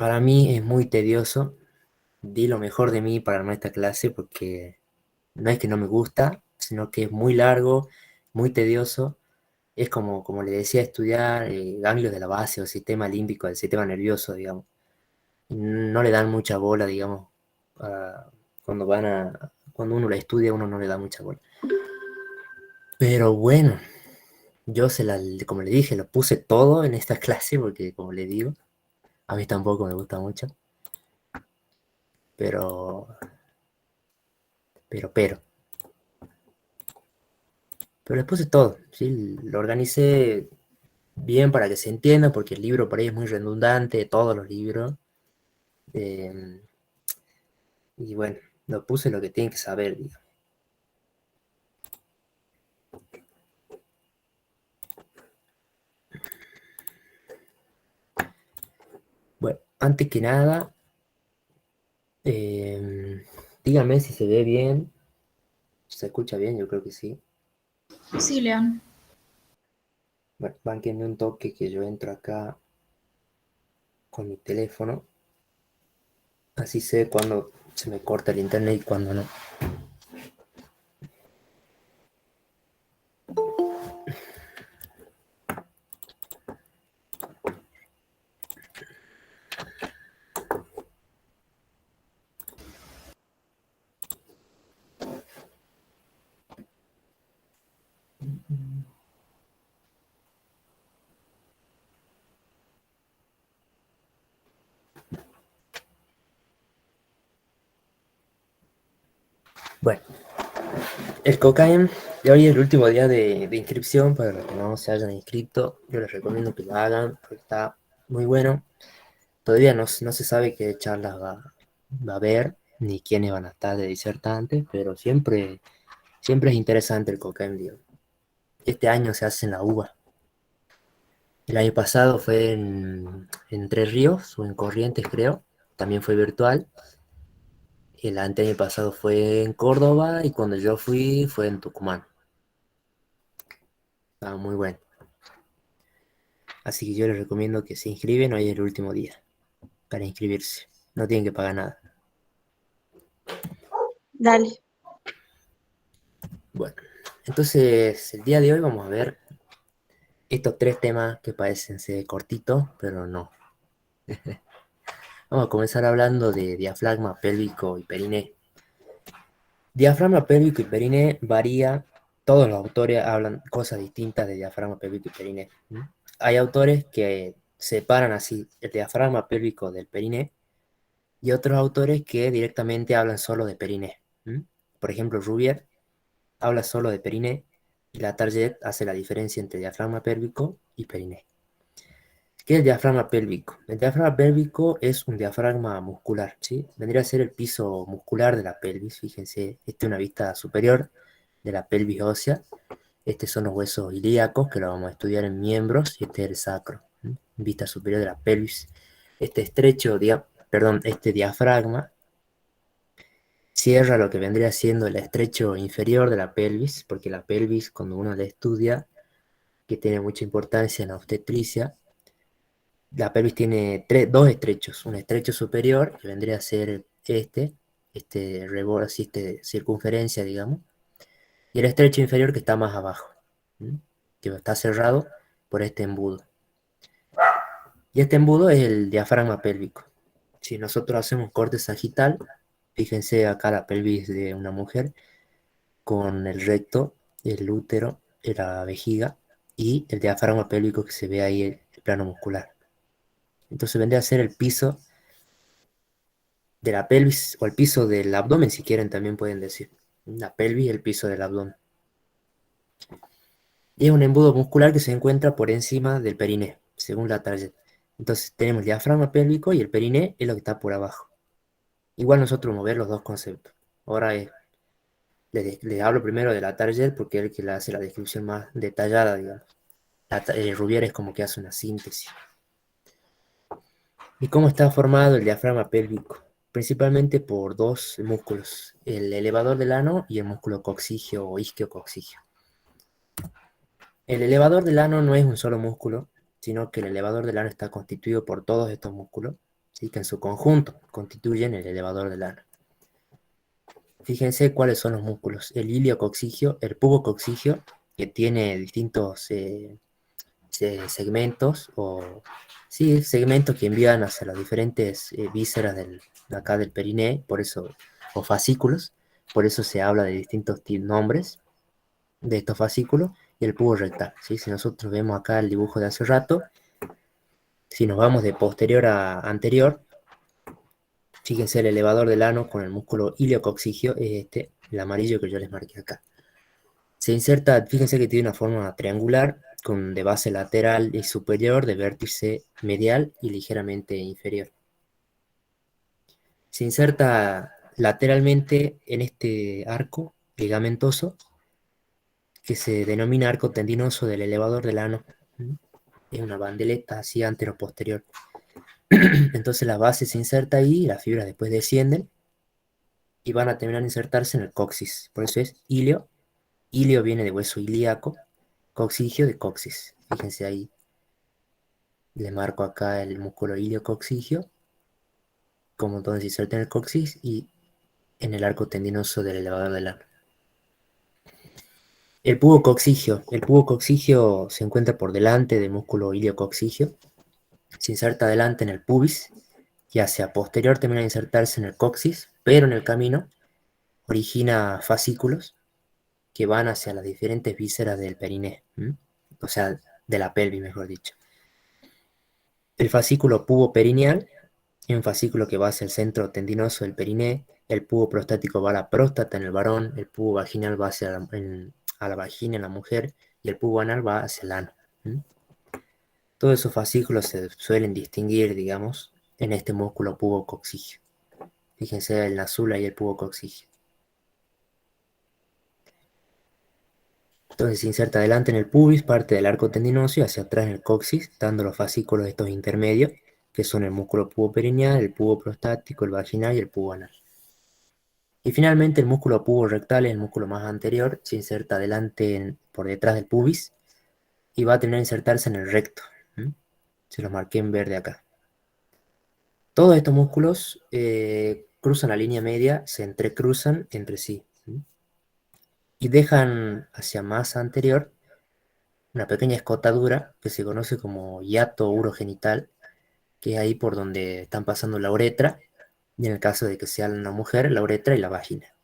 Para mí es muy tedioso. Di lo mejor de mí para armar esta clase porque no es que no me gusta, sino que es muy largo, muy tedioso. Es como le decía, estudiar ganglios de la base o sistema límbico del sistema nervioso, digamos. No le dan mucha bola, digamos, cuando uno la estudia, uno no le da mucha bola. Pero bueno, como le dije, lo puse todo en esta clase porque, como le digo, a mí tampoco me gusta mucho, pero, pero, pero. Pero le puse todo, ¿sí? Lo organicé bien para que se entienda, porque el libro por ahí es muy redundante, todos los libros. eh, y bueno, lo puse lo que tienen que saber, digamos. Bueno, antes que nada, eh, díganme si se ve bien, si se escucha bien, yo creo que sí. Sí, León. Bueno, bánquenme un toque que yo entro acá con mi teléfono, así sé cuando se me corta el internet y cuando no. Bueno, el COCAIM, y hoy es el último día de inscripción para los que no se hayan inscrito. Yo les recomiendo que lo hagan porque está muy bueno. Todavía no se sabe qué charlas va a haber ni quiénes van a estar de disertantes, pero siempre es interesante el COCAIM, digo. Este año se hace en la UBA. El año pasado fue en Entre Ríos o en Corrientes, creo. También fue virtual. El año pasado fue en Córdoba y cuando yo fui fue en Tucumán. Estaba muy bueno. Así que yo les recomiendo que se inscriben, hoy es el último día para inscribirse. No tienen que pagar nada. Dale. Bueno, entonces el día de hoy vamos a ver estos tres temas que parecen ser cortitos, pero no. Vamos a comenzar hablando de diafragma pélvico y periné. Diafragma pélvico y periné varía, todos los autores hablan cosas distintas de diafragma pélvico y periné. ¿Mm? Hay autores que separan así el diafragma pélvico del periné y otros autores que directamente hablan solo de periné. ¿Mm? Por ejemplo, Rubier habla solo de periné y la Target hace la diferencia entre diafragma pélvico y periné. ¿Qué es el diafragma pélvico? El diafragma pélvico es un diafragma muscular, ¿sí? Vendría a ser el piso muscular de la pelvis. Fíjense, esta es una vista superior de la pelvis ósea. Estos son los huesos ilíacos, que lo vamos a estudiar en miembros, y este es el sacro, ¿sí? Vista superior de la pelvis. Este diafragma cierra lo que vendría siendo el estrecho inferior de la pelvis, porque la pelvis, cuando uno la estudia, que tiene mucha importancia en la obstetricia, la pelvis tiene dos estrechos, un estrecho superior, que vendría a ser este reborde, así, circunferencia, digamos, y el estrecho inferior que está más abajo, ¿m? Que está cerrado por este embudo. Y este embudo es el diafragma pélvico. Si nosotros hacemos corte sagital, fíjense acá la pelvis de una mujer con el recto, el útero, la vejiga y el diafragma pélvico que se ve ahí en el plano muscular. Entonces vendría a ser el piso de la pelvis o el piso del abdomen, si quieren, también pueden decir. La pelvis y el piso del abdomen. Y es un embudo muscular que se encuentra por encima del periné, según la target. Entonces tenemos el diafragma pélvico y el periné es lo que está por abajo. Igual nosotros vamos a ver los dos conceptos. Ahora les hablo primero de la target porque es el que le hace la descripción más detallada, digamos. Rubier es como que hace una síntesis. ¿Y cómo está formado el diafragma pélvico? Principalmente por dos músculos, el elevador del ano y el músculo coxígeo o isquiocoxígeo. El elevador del ano no es un solo músculo, sino que el elevador del ano está constituido por todos estos músculos. ¿sí? Que en su conjunto constituyen el elevador del ano. Fíjense cuáles son los músculos. El iliococcigio, el pubococcigio, que tiene distintos segmentos o sí, segmentos que envían hacia las diferentes vísceras de acá del periné, por eso, o fascículos, por eso se habla de distintos nombres de estos fascículos, y el pubo rectal, ¿sí? Si nosotros vemos acá el dibujo de hace rato, si nos vamos de posterior a anterior, fíjense el elevador del ano con el músculo iliococcigio, es este, el amarillo que yo les marqué acá. Se inserta, fíjense que tiene una forma triangular, con de base lateral y superior, de vértice medial y ligeramente inferior. Se inserta lateralmente en este arco ligamentoso, que se denomina arco tendinoso del elevador del ano. Es una bandeleta así antero-posterior. Entonces la base se inserta ahí, y las fibras después descienden y van a terminar de insertarse en el coxis. Por eso es ilio. Ilio viene de hueso ilíaco, coccigio de coxis. Fíjense ahí, le marco acá el músculo iliococcigio, como donde se inserta en el coxis y en el arco tendinoso del elevador del ano. El pubo coccigio se encuentra por delante del músculo iliococcigio, se inserta adelante en el pubis y hacia posterior termina de insertarse en el coxis, pero en el camino origina fascículos que van hacia las diferentes vísceras del periné, o sea, de la pelvis, mejor dicho. El fascículo puboperineal es un fascículo que va hacia el centro tendinoso del periné, el pubo prostático va a la próstata en el varón, el pubo vaginal va a la vagina en la mujer y el pubo anal va hacia el ano. Todos esos fascículos se suelen distinguir, digamos, en este músculo pubococcigio. Fíjense el azul ahí, el pubococcigio. Entonces se inserta adelante en el pubis, parte del arco tendinoso y hacia atrás en el coxis, dando los fascículos estos intermedios, que son el músculo puboperineal, el pubo prostático, el vaginal y el pubo anal. Y finalmente el músculo puborectal es el músculo más anterior, se inserta adelante por detrás del pubis y va a tener que insertarse en el recto. Se los marqué en verde acá. Todos estos músculos cruzan la línea media, se entrecruzan entre sí y dejan hacia más anterior una pequeña escotadura que se conoce como hiato urogenital, que es ahí por donde están pasando la uretra, y en el caso de que sea una mujer, la uretra y la vagina.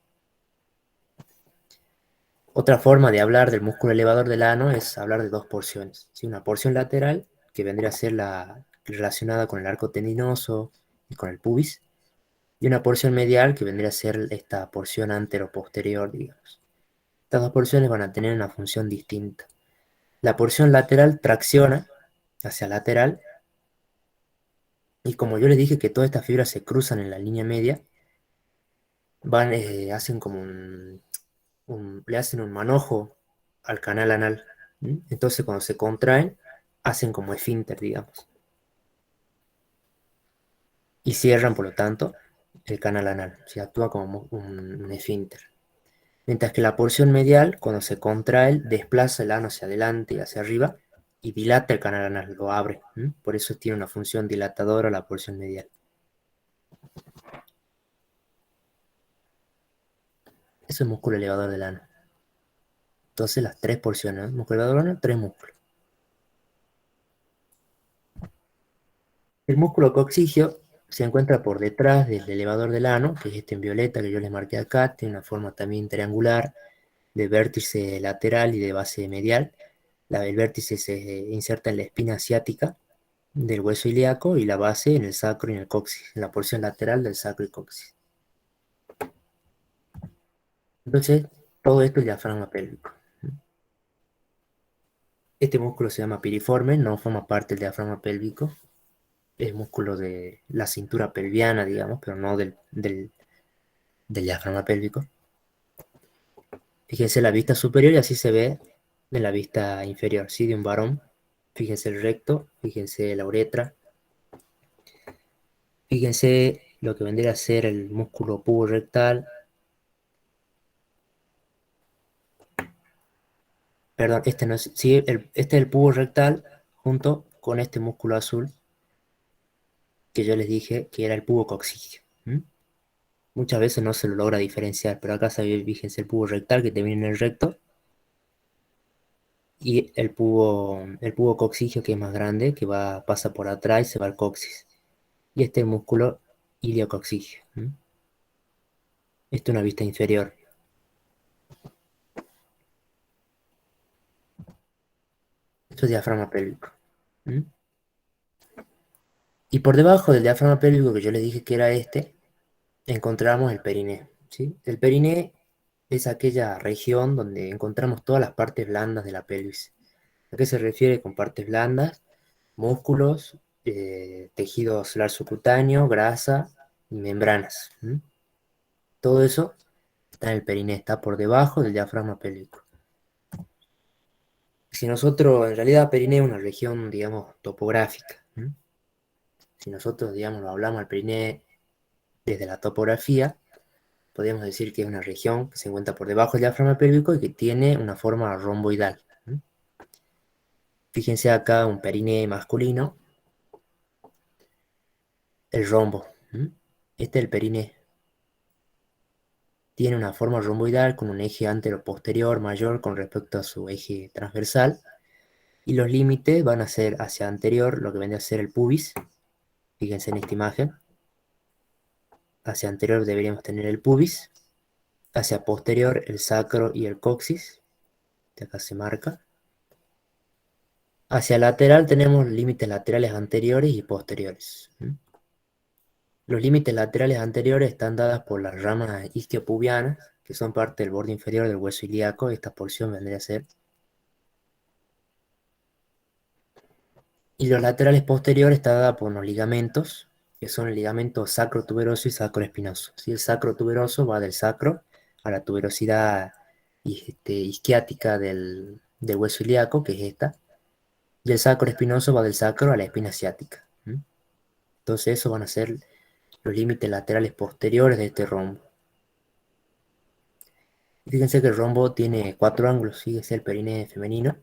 Otra forma de hablar del músculo elevador del ano es hablar de dos porciones, ¿sí? Una porción lateral, que vendría a ser la relacionada con el arco tendinoso y con el pubis, y una porción medial, que vendría a ser esta porción antero-posterior, digamos. Estas dos porciones van a tener una función distinta. La porción lateral tracciona hacia lateral, y como yo les dije que todas estas fibras se cruzan en la línea media, hacen como le hacen un manojo al canal anal. Entonces cuando se contraen, hacen como esfínter, digamos, y cierran, por lo tanto, el canal anal. Se actúa como un esfínter. Mientras que la porción medial, cuando se contrae, desplaza el ano hacia adelante y hacia arriba y dilata el canal anal, lo abre. Por eso tiene una función dilatadora la porción medial. Eso es el músculo elevador del ano. Entonces las tres porciones, músculo elevador del ano, tres músculos. El músculo coccigio se encuentra por detrás del elevador del ano, que es este en violeta que yo les marqué acá, tiene una forma también triangular, de vértice lateral y de base medial. El vértice se inserta en la espina ciática del hueso ilíaco y la base en el sacro y en el coxis, en la porción lateral del sacro y coxis. Entonces, todo esto es diafragma pélvico. Este músculo se llama piriforme, no forma parte del diafragma pélvico, es músculo de la cintura pelviana, digamos, pero no del diafragma pélvico. Fíjense la vista superior y así se ve en la vista inferior, ¿sí? De un varón. Fíjense el recto, fíjense la uretra, fíjense lo que vendría a ser el músculo puborectal. Perdón, este no es, sí, este es el pubo rectal, sí, este es el pubo rectal junto con este músculo azul, que yo les dije que era el pubo coccígeo. Muchas veces no se lo logra diferenciar, pero acá se ve, fíjense, el pubo rectal que termina en el recto y el pubo coccígeo que es más grande, que pasa por atrás y se va al coxis. Y este es el músculo iliococcígeo. Esto es una vista inferior. Esto es diafragma pélvico. ¿Mm? Y por debajo del diafragma pélvico, que yo les dije que era este, encontramos el periné. ¿Sí? El periné es aquella región donde encontramos todas las partes blandas de la pelvis. ¿A qué se refiere con partes blandas? Músculos, tejido celular subcutáneo, grasa y membranas. Todo eso está en el periné, está por debajo del diafragma pélvico. Si nosotros, en realidad, periné es una región, digamos, topográfica. Si nosotros, digamos, lo hablamos al periné desde la topografía, podríamos decir que es una región que se encuentra por debajo del diafragma pélvico y que tiene una forma romboidal. Fíjense acá un periné masculino, el rombo. Este es el periné. Tiene una forma romboidal con un eje antero-posterior mayor con respecto a su eje transversal. Y los límites van a ser hacia anterior, lo que vendría a ser el pubis. Fíjense en esta imagen. Hacia anterior deberíamos tener el pubis. Hacia posterior el sacro y el coxis. De acá se marca. Hacia lateral tenemos límites laterales anteriores y posteriores. Los límites laterales anteriores están dadas por las ramas isquiopubianas, que son parte del borde inferior del hueso ilíaco. Esta porción vendría a ser. Y los laterales posteriores está dada por unos ligamentos, que son el ligamento sacrotuberoso y sacroespinoso. ¿Sí? El sacrotuberoso va del sacro a la tuberosidad isquiática del hueso ilíaco, que es esta. Y el sacroespinoso va del sacro a la espina ciática. Entonces, esos van a ser los límites laterales posteriores de este rombo. Fíjense que el rombo tiene 4 ángulos. Fíjense el periné femenino.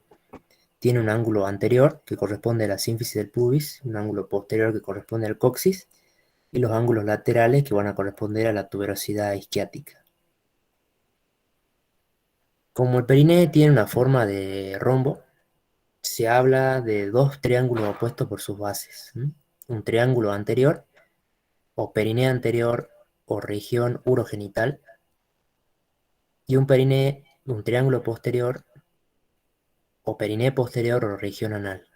Tiene un ángulo anterior que corresponde a la sínfisis del pubis, un ángulo posterior que corresponde al coxis, y los ángulos laterales que van a corresponder a la tuberosidad isquiática. Como el periné tiene una forma de rombo, se habla de dos triángulos opuestos por sus bases. Un triángulo anterior, o periné anterior, o región urogenital, y un triángulo posterior, o periné posterior, o región anal.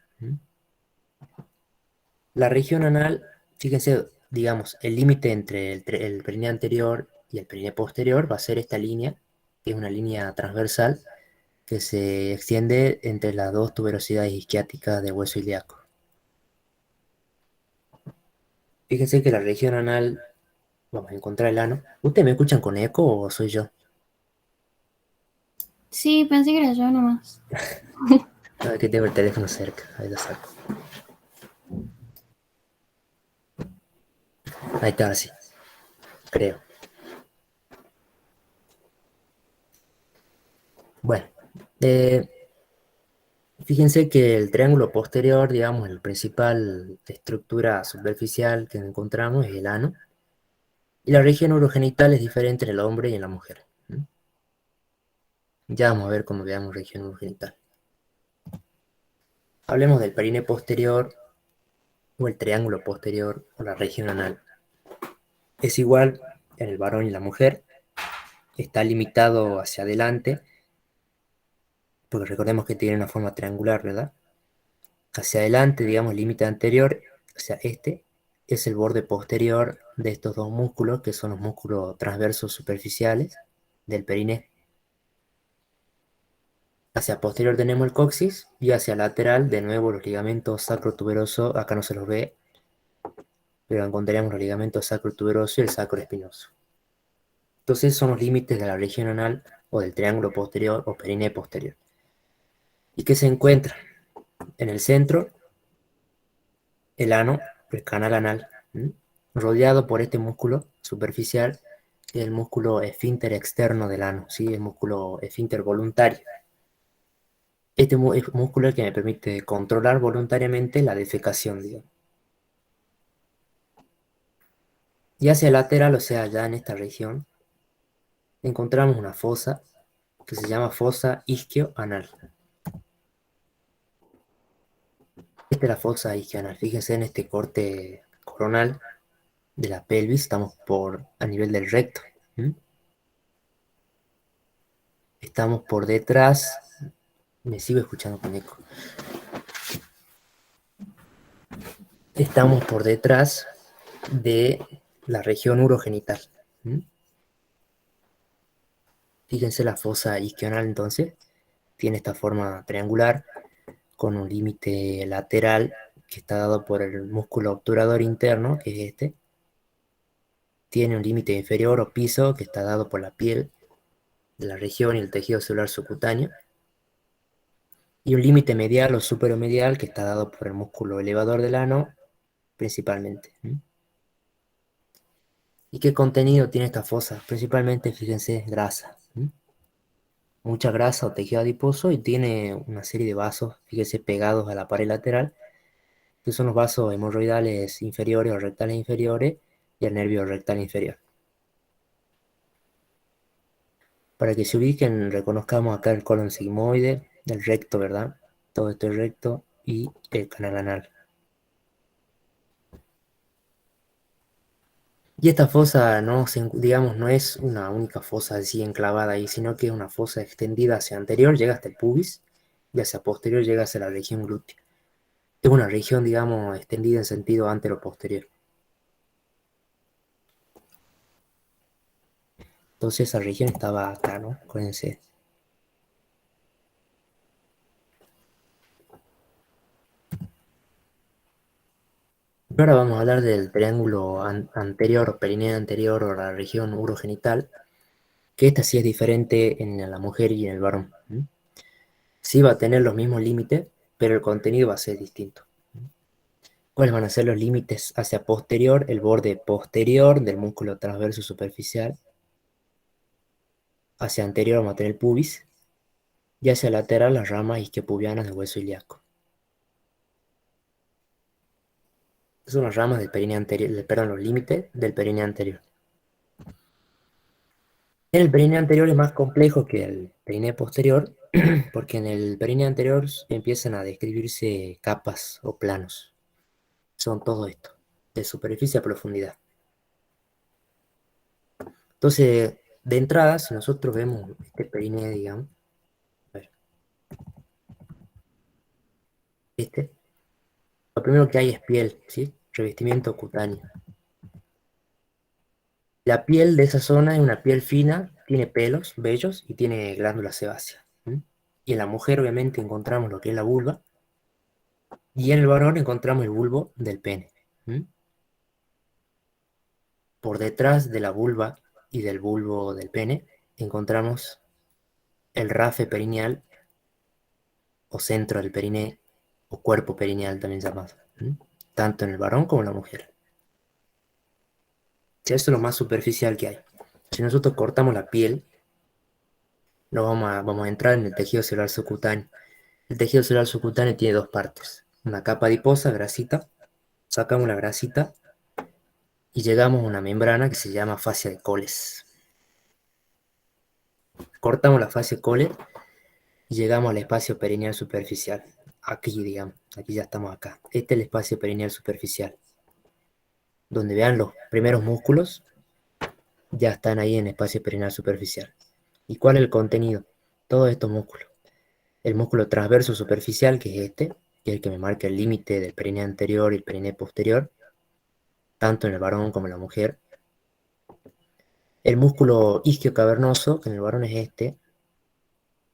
La región anal, fíjense, digamos, el límite entre el periné anterior y el periné posterior va a ser esta línea, que es una línea transversal que se extiende entre las dos tuberosidades isquiáticas del hueso ilíaco. Fíjense que la región anal, vamos a encontrar el ano. ¿Ustedes me escuchan con eco o soy yo? Sí, pensé que era yo nomás. No, es que tengo el teléfono cerca, ahí lo saco. Ahí está, sí, creo. Bueno, eh, fíjense que el triángulo posterior, digamos, la principal estructura superficial que encontramos es el ano. Y la región urogenital es diferente en el hombre y en la mujer. Ya vamos a ver cómo veamos región urogenital. Hablemos del periné posterior o el triángulo posterior o la región anal. Es igual en el varón y la mujer. Está limitado hacia adelante, porque recordemos que tiene una forma triangular, ¿verdad? Hacia adelante, digamos, el límite anterior, o sea, este es el borde posterior de estos dos músculos, que son los músculos transversos superficiales del periné. Hacia posterior tenemos el coxis y hacia lateral de nuevo los ligamentos sacrotuberoso, acá no se los ve, pero encontraríamos los ligamentos sacrotuberoso y el sacroespinoso. Entonces son los límites de la región anal o del triángulo posterior o periné posterior. ¿Y qué se encuentra? En el centro, el ano, el canal anal, rodeado por este músculo superficial, que es el músculo esfínter externo del ano, ¿sí? El músculo esfínter voluntario. Este músculo es el que me permite controlar voluntariamente la defecación, digamos. Y hacia el lateral, o sea, ya en esta región, encontramos una fosa que se llama fosa isquioanal. Esta es la fosa isquioanal. Fíjense en este corte coronal de la pelvis, estamos a nivel del recto. ¿Mm? Estamos por detrás, me sigo escuchando con eco. Estamos por detrás de la región urogenital. ¿Mm? Fíjense la fosa isquional entonces, tiene esta forma triangular con un límite lateral que está dado por el músculo obturador interno, que es este. Tiene un límite inferior o piso que está dado por la piel de la región y el tejido celular subcutáneo. Y un límite medial o superomedial que está dado por el músculo elevador del ano, principalmente. ¿Mm? ¿Y qué contenido tiene esta fosa? Principalmente, fíjense, grasa. ¿Mm? Mucha grasa o tejido adiposo y tiene una serie de vasos, fíjense, pegados a la pared lateral, que son los vasos hemorroidales inferiores o rectales inferiores y el nervio rectal inferior. Para que se ubiquen, reconozcamos acá el colon sigmoide, el recto, ¿verdad? Todo esto es recto y el canal anal. Y esta fosa no, digamos, no es una única fosa así enclavada ahí, sino que es una fosa extendida hacia anterior, llega hasta el pubis, y hacia posterior llega hacia la región glútea. Es una región, digamos, extendida en sentido antero-posterior. Entonces esa región estaba acá, ¿no? Acuérdense. Ahora vamos a hablar del triángulo anterior o perineo anterior o la región urogenital, que esta sí es diferente en la mujer y en el varón. ¿Mm? Sí va a tener los mismos límites, pero el contenido va a ser distinto. ¿Cuáles van a ser los límites hacia posterior? El borde posterior del músculo transverso superficial. Hacia anterior vamos a tener el pubis. Y hacia lateral las ramas isquiopubianas del hueso ilíaco. Son las ramas del perineo anterior, perdón, los límites del perineo anterior. El perineo anterior es más complejo que el perineo posterior, porque en el perineo anterior empiezan a describirse capas o planos. Son todo esto, de superficie a profundidad. Entonces, de entrada, si nosotros vemos este perineo, digamos, a ver, este, lo primero que hay es piel, ¿sí? Revestimiento cutáneo. La piel de esa zona es una piel fina, tiene pelos, vellos y tiene glándulas sebáceas. ¿Mm? Y en la mujer, obviamente, encontramos lo que es la vulva, y en el varón encontramos el bulbo del pene. ¿Mm? Por detrás de la vulva y del bulbo del pene encontramos el rafe perineal o centro del periné o cuerpo perineal también llamado, ¿Mm? Tanto en el varón como en la mujer. Si esto es lo más superficial que hay. Si nosotros cortamos la piel, vamos a entrar en el tejido celular subcutáneo. El tejido celular subcutáneo tiene dos partes. Una capa adiposa, grasita. Sacamos la grasita y llegamos a una membrana que se llama fascia de Coles. Cortamos la fascia de Coles y llegamos al espacio perineal superficial. Aquí, digamos, aquí ya estamos acá. Este es el espacio perineal superficial. Donde vean los primeros músculos, ya están ahí en el espacio perineal superficial. ¿Y cuál es el contenido? Todos estos músculos. El músculo transverso superficial, que es este, que es el que me marca el límite del perineo anterior y el perineo posterior, tanto en el varón como en la mujer. El músculo isquiocavernoso, que en el varón es este,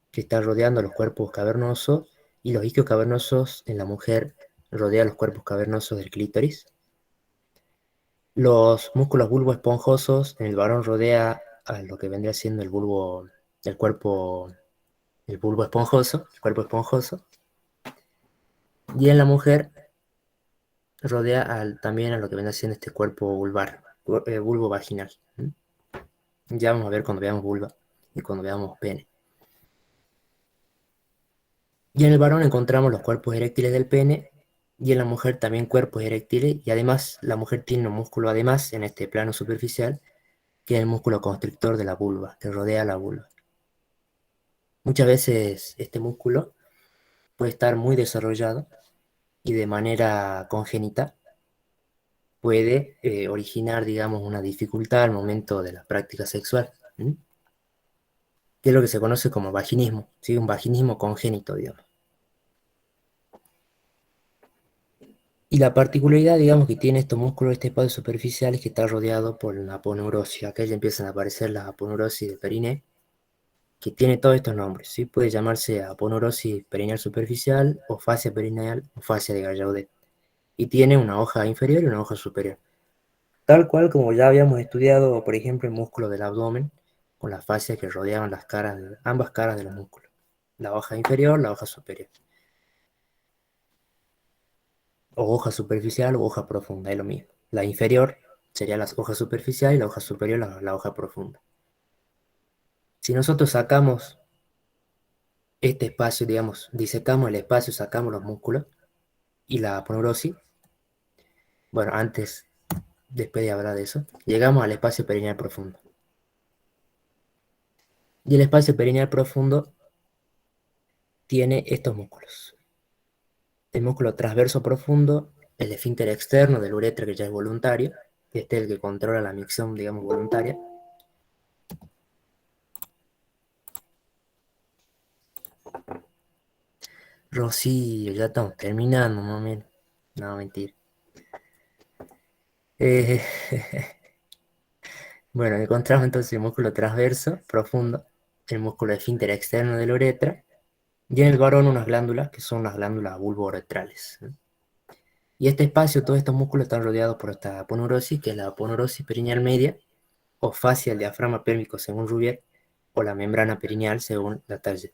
que está rodeando los cuerpos cavernosos, y los isquiocavernosos en la mujer rodean los cuerpos cavernosos del clítoris. Los músculos bulboesponjosos en el varón rodea a lo que vendría siendo el bulbo, el cuerpo, el bulbo esponjoso, el cuerpo esponjoso, y en la mujer rodea también a lo que vendría siendo este cuerpo vulvar, bulbo vaginal. ¿Mm? Ya vamos a ver cuando veamos vulva y cuando veamos pene. Y en el varón encontramos los cuerpos eréctiles del pene y en la mujer también cuerpos eréctiles, y además la mujer tiene un músculo además en este plano superficial, que es el músculo constrictor de la vulva, que rodea la vulva. Muchas veces este músculo puede estar muy desarrollado y de manera congénita puede originar, digamos, una dificultad al momento de la práctica sexual, ¿m? Que es lo que se conoce como vaginismo, ¿sí? Un vaginismo congénito, digamos. Y la particularidad, digamos, que tiene estos músculos, este espacio superficial, es que está rodeado por la aponeurosis. Acá ya empiezan a aparecer las aponeurosis de periné, que tiene todos estos nombres, ¿sí? Puede llamarse aponeurosis perineal superficial, o fascia perineal, o fascia de Gallaudet. Y tiene una hoja inferior y una hoja superior. Tal cual como ya habíamos estudiado, por ejemplo, el músculo del abdomen, con las fascias que rodeaban las caras ambas caras de los músculos. La hoja inferior, la hoja superior. O hoja superficial o hoja profunda, es lo mismo. La inferior sería la hoja superficial y la hoja superior la hoja profunda. Si nosotros sacamos este espacio, digamos, disecamos el espacio, sacamos los músculos y la aponeurosis, bueno, antes, después de hablar de eso, llegamos al espacio perineal profundo. Y el espacio perineal profundo tiene estos músculos. El músculo transverso profundo, el esfínter externo del uretra, que ya es voluntario, que este es el que controla la micción, digamos, voluntaria. Rocío, ya estamos terminando, más o menos. No, mentira. Eh, bueno, encontramos entonces el músculo transverso profundo, el músculo esfínter externo de la uretra, y en el varón unas glándulas que son las glándulas vulvouretrales, ¿no? Y este espacio, todos estos músculos están rodeados por esta aponeurosis, que es la aponeurosis perineal media, o fascia del diafragma pélvico según Rubier, o la membrana perineal según la Talle.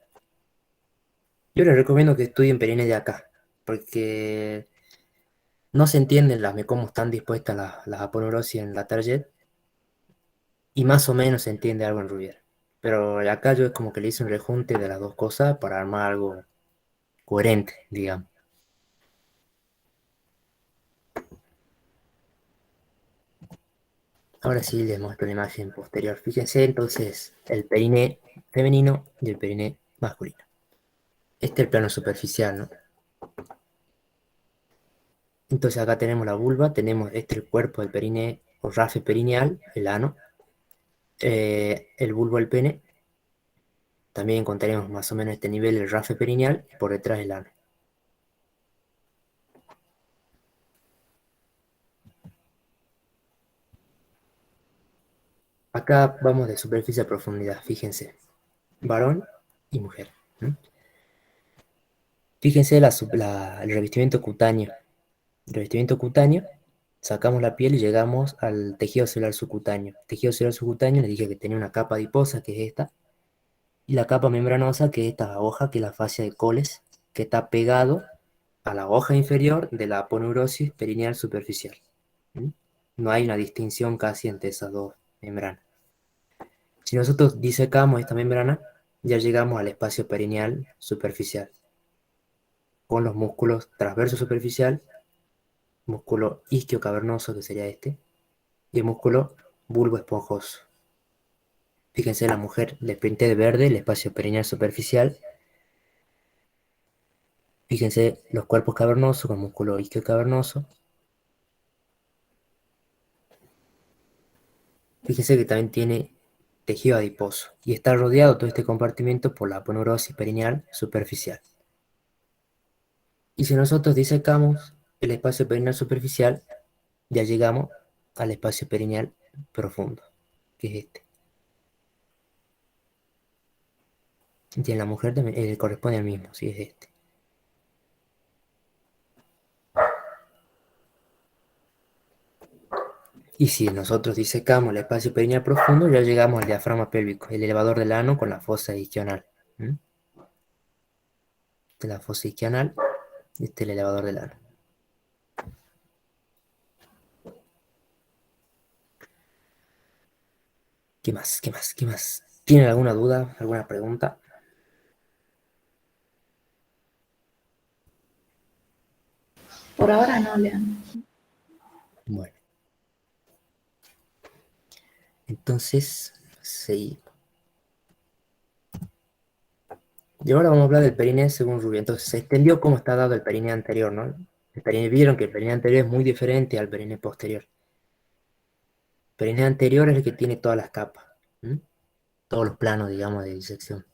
Yo les recomiendo que estudien perine de acá, porque no se entienden cómo están dispuestas las aponeurosis en la target y más o menos se entiende algo en Rubier. Pero acá yo es como que le hice un rejunte de las dos cosas para armar algo coherente, digamos. Ahora sí les muestro la imagen posterior. Fíjense entonces el periné femenino y el periné masculino. Este es el plano superficial, ¿no? Entonces acá tenemos la vulva, tenemos este el cuerpo del periné o rafe perineal, el ano, el bulbo del pene. También encontraremos más o menos este nivel el rafe perineal y por detrás el ano. Acá vamos de superficie a profundidad, fíjense, varón y mujer. ¿Mm? Fíjense el revestimiento cutáneo. El revestimiento cutáneo, sacamos la piel y llegamos al tejido celular subcutáneo. El tejido celular subcutáneo les dije que tenía una capa adiposa, que es esta, y la capa membranosa, que es esta hoja, que es la fascia de Coles, que está pegado a la hoja inferior de la aponeurosis perineal superficial. ¿Mm? No hay una distinción casi entre esas dos membranas. Si nosotros disecamos esta membrana, ya llegamos al espacio perineal superficial, con los músculos transverso superficial, músculo isquiocavernoso, que sería este, y el músculo bulbo esponjoso. Fíjense, la mujer les pinté de verde el espacio perineal superficial. Fíjense los cuerpos cavernosos con músculo isquiocavernoso. Fíjense que también tiene tejido adiposo y está rodeado todo este compartimiento por la aponeurosis perineal superficial. Y si nosotros disecamos el espacio perineal superficial, ya llegamos al espacio perineal profundo, que es este. Y en la mujer también corresponde al mismo, sí, es este. Y si nosotros disecamos el espacio perineal profundo, ya llegamos al diafragma pélvico, el elevador del ano con la fosa isquional. ¿Mm? Esta es la fosa isquional y este es el elevador del ano. ¿Qué más? ¿Qué más? ¿Qué más? ¿Tienen alguna duda? ¿Alguna pregunta? Por ahora no, León. Bueno, entonces, sí. Y ahora vamos a hablar del periné según Rubio. Entonces, se extendió cómo está dado el periné anterior, ¿no? Vieron que el periné anterior es muy diferente al periné posterior. El periné anterior es el que tiene todas las capas, ¿m? Todos los planos, digamos, de disección.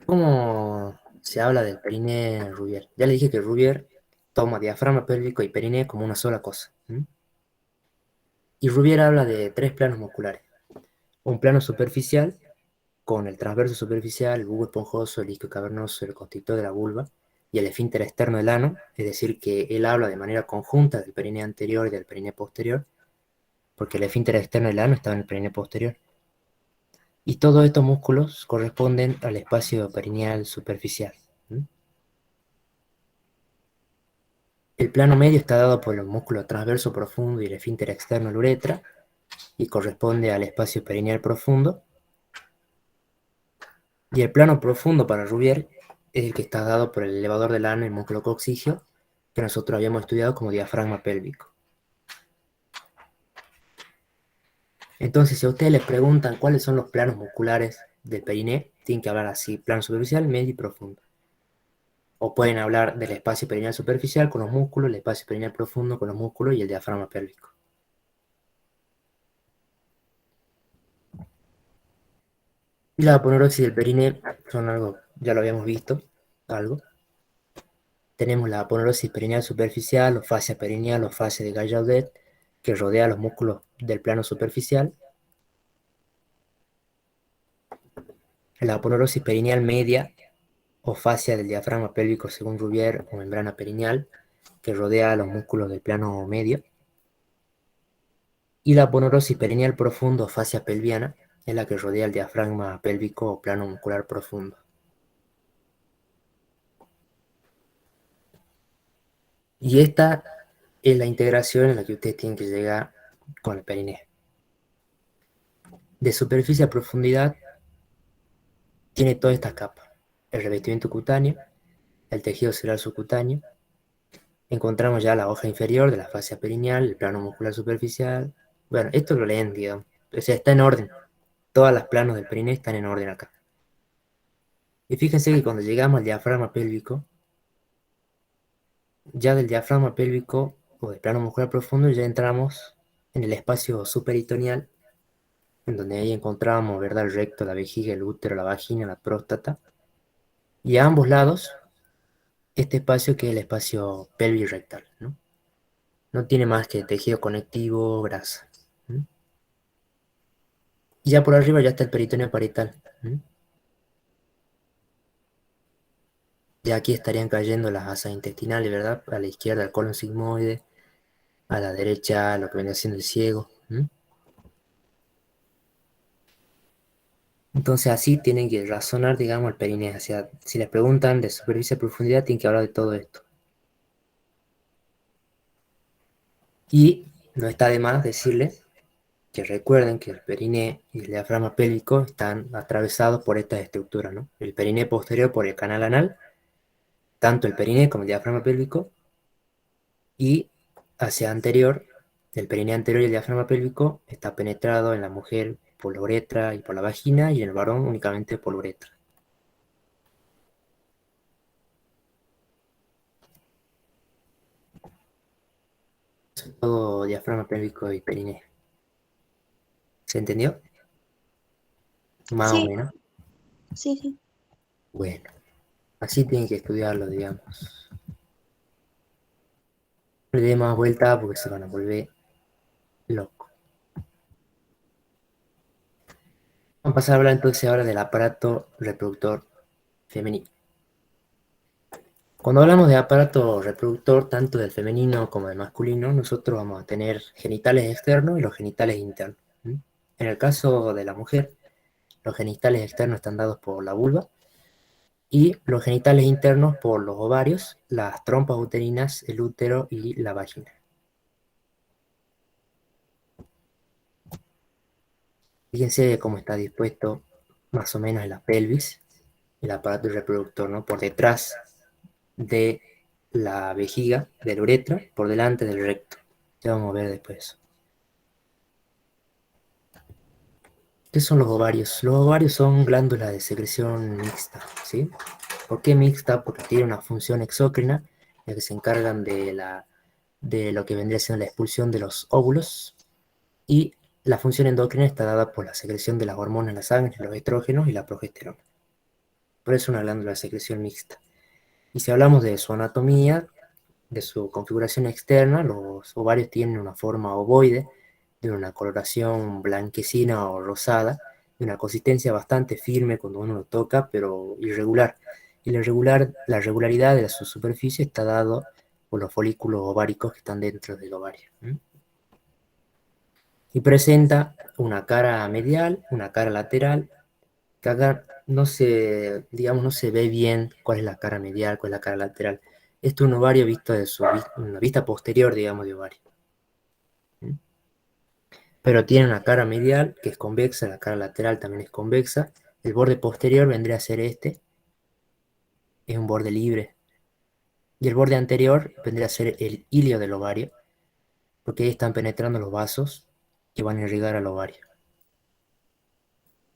¿Cómo se habla del periné Rubier? Ya le dije que Rubier toma diafragma pélvico y periné como una sola cosa, ¿m? Y Rubier habla de tres planos musculares. Un plano superficial, con el transverso superficial, el bulbo esponjoso, el isquio cavernoso, el constrictor de la vulva y el esfínter externo del ano, es decir, que él habla de manera conjunta del periné anterior y del periné posterior, porque el esfínter externo del ano está en el periné posterior. Y todos estos músculos corresponden al espacio perineal superficial. ¿Mm? El plano medio está dado por el músculo transverso profundo y el esfínter externo de la uretra, y corresponde al espacio perineal profundo. Y el plano profundo para Rubier es el que está dado por el elevador del ano y el músculo coccígeo, que nosotros habíamos estudiado como diafragma pélvico. Entonces, si a ustedes les preguntan cuáles son los planos musculares del periné, tienen que hablar así: plano superficial, medio y profundo. O pueden hablar del espacio perineal superficial con los músculos, el espacio perineal profundo con los músculos y el diafragma pélvico. Y la aponeurositis del periné son algo, ya lo habíamos visto, algo. Tenemos la aponeurositis perineal superficial o fascia perineal o fascia de Gallaudet, que rodea los músculos del plano superficial. La aponeurositis perineal media o fascia del diafragma pélvico según Rubier o membrana perineal, que rodea los músculos del plano medio. Y la aponeurosis perineal profundo o fascia pelviana es la que rodea el diafragma pélvico o plano muscular profundo. Y esta es la integración en la que ustedes tienen que llegar con el periné. De superficie a profundidad tiene todas estas capas: el revestimiento cutáneo, el tejido celular subcutáneo. Encontramos ya la hoja inferior de la fascia perineal, el plano muscular superficial. Bueno, esto lo leen, digamos. O sea, está en orden. Todas las planos del periné están en orden acá. Y fíjense que cuando llegamos al diafragma pélvico, ya del diafragma pélvico o del plano muscular profundo ya entramos en el espacio superitoneal, en donde ahí encontramos, ¿verdad?, el recto, la vejiga, el útero, la vagina, la próstata. Y a ambos lados, este espacio que es el espacio pelvirrectal, ¿no? No tiene más que tejido conectivo, grasa. ¿M? Y ya por arriba ya está el peritoneo parietal. ¿M? Ya aquí estarían cayendo las asas intestinales, ¿verdad? A la izquierda el colon sigmoide, a la derecha lo que viene siendo el ciego. ¿M? Entonces así tienen que razonar, digamos, el periné. O sea, si les preguntan de superficie a profundidad, tienen que hablar de todo esto. Y no está de más decirles que recuerden que el periné y el diafragma pélvico están atravesados por estas estructuras, ¿no? El periné posterior por el canal anal, tanto el periné como el diafragma pélvico, y hacia anterior, el periné anterior y el diafragma pélvico está penetrado en la mujer por la uretra y por la vagina, y en el varón únicamente por la uretra. Eso es todo diafragma pélvico y periné. ¿Se entendió? Más o Sí, menos. sí, sí. Bueno, así tienen que estudiarlo, digamos. No le dé más vuelta porque se van a volver locos. Vamos a pasar a hablar entonces ahora del aparato reproductor femenino. Cuando hablamos de aparato reproductor, tanto del femenino como del masculino, nosotros vamos a tener genitales externos y los genitales internos. ¿Mm? En el caso de la mujer, los genitales externos están dados por la vulva y los genitales internos por los ovarios, las trompas uterinas, el útero y la vagina. Fíjense cómo está dispuesto más o menos en la pelvis, el aparato reproductor, ¿no? Por detrás de la vejiga de la uretra por delante del recto. Ya vamos a ver después eso. ¿Qué son los ovarios? Los ovarios son glándulas de secreción mixta, ¿sí? ¿Por qué mixta? Porque tienen una función exócrina, ya que se encargan de lo que vendría siendo la expulsión de los óvulos, y la función endocrina está dada por la secreción de las hormonas en la sangre, los estrógenos y la progesterona. Por eso es una glándula de secreción mixta. Y si hablamos de su anatomía, de su configuración externa, los ovarios tienen una forma ovoide, de una coloración blanquecina o rosada, de una consistencia bastante firme cuando uno lo toca, pero irregular. Y la regularidad de su superficie está dado por los folículos ováricos que están dentro del ovario. Y presenta una cara medial, una cara lateral, que acá no se, digamos, no se ve bien cuál es la cara medial, cuál es la cara lateral. Esto es un ovario visto de una vista posterior, digamos, de ovario. Pero tiene una cara medial que es convexa, la cara lateral también es convexa. El borde posterior vendría a ser este, es un borde libre. Y el borde anterior vendría a ser el hilio del ovario, porque ahí están penetrando los vasos que van a irrigar al ovario.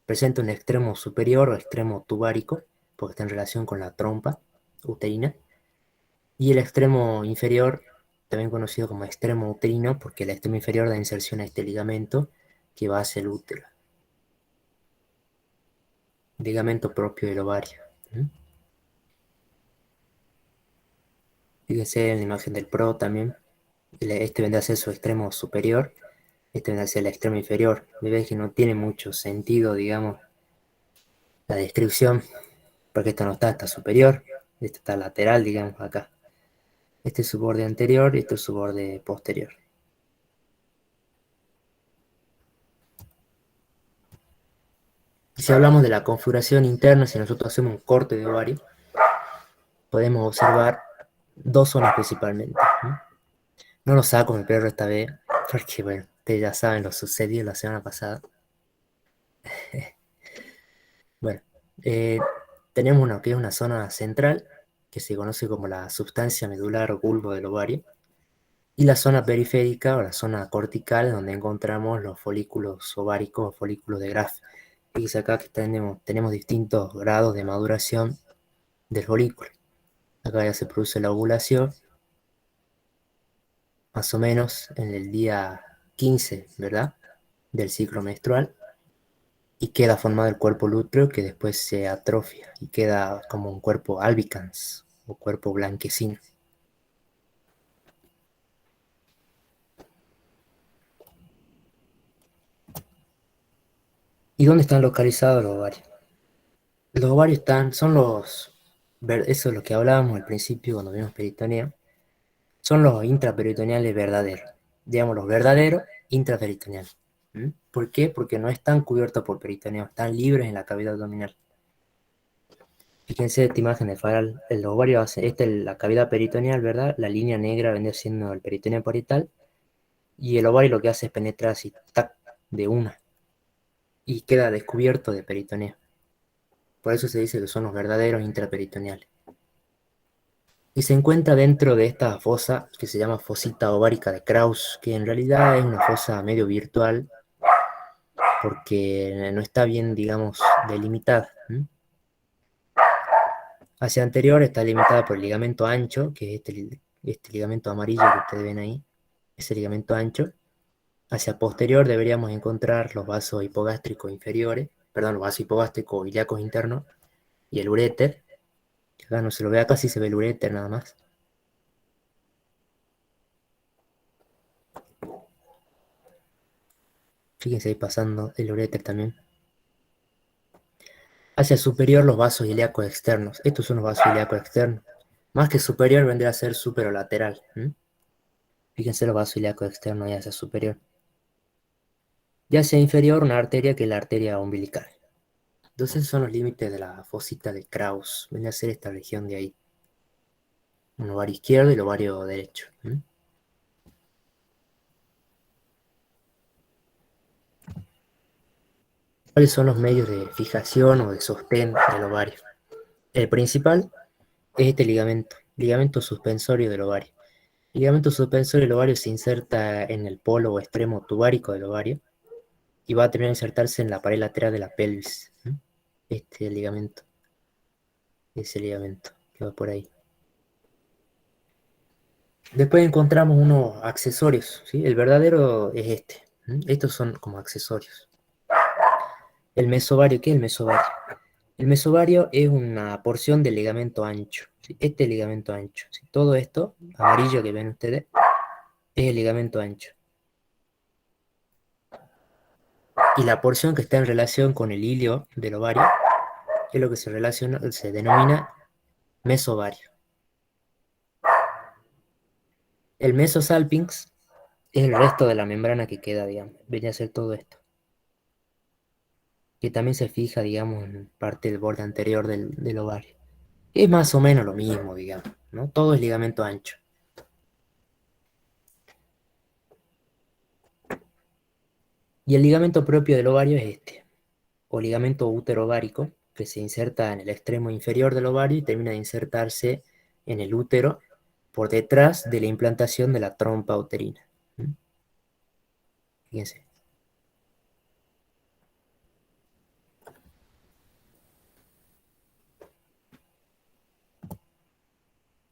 Presenta un extremo superior o extremo tubárico, porque está en relación con la trompa uterina. Y el extremo inferior, también conocido como extremo uterino, porque el extremo inferior da inserción a este ligamento que va hacia el útero. Ligamento propio del ovario. Fíjense en la imagen del pro también. Este vendrá a ser su extremo superior. Este vendrá a ser el extremo inferior. Ves que no tiene mucho sentido, digamos, la descripción, porque esto no está, está superior. Este está lateral, digamos, acá. Este es su borde anterior y este es su borde posterior. Y si hablamos de la configuración interna, si nosotros hacemos un corte de ovario, podemos observar dos zonas principalmente. No lo saco mi perro esta vez, porque bueno, ustedes ya saben lo sucedido la semana pasada. Bueno, eh, tenemos una que es una zona central, que se conoce como la substancia medular o bulbo del ovario, y la zona periférica o la zona cortical, donde encontramos los folículos ováricos o folículos de Graf. Fíjense acá que tenemos distintos grados de maduración del folículo. Acá ya se produce la ovulación, más o menos en el día 15, ¿verdad? Del ciclo menstrual, y queda formado el cuerpo lúteo que después se atrofia y queda como un cuerpo albicans o cuerpo blanquecino. ¿Y dónde están localizados los ovarios? Los ovarios eso es lo que hablábamos al principio cuando vimos peritoneo, son los intraperitoneales verdaderos, digamos los verdaderos intraperitoneales. ¿Por qué? Porque no están cubiertos por peritoneo, están libres en la cavidad abdominal. Fíjense esta imagen de Faral, el ovario hace, esta es la cavidad peritoneal, ¿verdad? La línea negra vendría siendo el peritoneo parietal, y el ovario lo que hace es penetrar así, tac, de una, y queda descubierto de peritoneo. Por eso se dice que son los verdaderos intraperitoneales. Y se encuentra dentro de esta fosa que se llama fosita ovárica de Krauss, que en realidad es una fosa medio virtual porque no está bien, digamos, delimitada. Hacia anterior está limitada por el ligamento ancho, que es este ligamento amarillo que ustedes ven ahí, ese ligamento ancho. Hacia posterior deberíamos encontrar los vasos hipogástricos inferiores, perdón, los vasos hipogástricos ilíacos internos y el uréter. Acá no se lo ve, acá sí se ve el uréter nada más. Fíjense ahí pasando el uréter también. Hacia superior los vasos ilíacos externos. Estos son los vasos ilíacos externos. Más que superior vendría a ser superolateral. Fíjense los vasos ilíacos externos y hacia superior. Y hacia inferior una arteria que es la arteria umbilical. Entonces son los límites de la fosita de Krauss. Vendría a ser esta región de ahí. Un ovario izquierdo y el ovario derecho. ¿Cuáles son los medios de fijación o de sostén del ovario? El principal es este ligamento. ligamento suspensorio del ovario. El ligamento suspensorio del ovario se inserta en el polo o extremo tubárico del ovario y va a terminar de insertarse en la pared lateral de la pelvis. Este ligamento, ese ligamento que va por ahí. Después encontramos unos accesorios, ¿sí? El verdadero es este. Estos son como accesorios. El mesovario, ¿qué es el mesovario? El mesovario es una porción del ligamento ancho, ¿sí? Este ligamento ancho, ¿sí? Todo esto, amarillo que ven ustedes, es el ligamento ancho. Y la porción que está en relación con el hilio del ovario es lo que se denomina mesovario. El mesosalpinx es el resto de la membrana que queda, digamos. Viene a ser todo esto. Que también se fija, digamos, en parte del borde anterior del ovario. Es más o menos lo mismo, digamos, ¿no? Todo es ligamento ancho. Y el ligamento propio del ovario es este, o ligamento útero-ovárico, que se inserta en el extremo inferior del ovario y termina de insertarse en el útero por detrás de la implantación de la trompa uterina. Fíjense.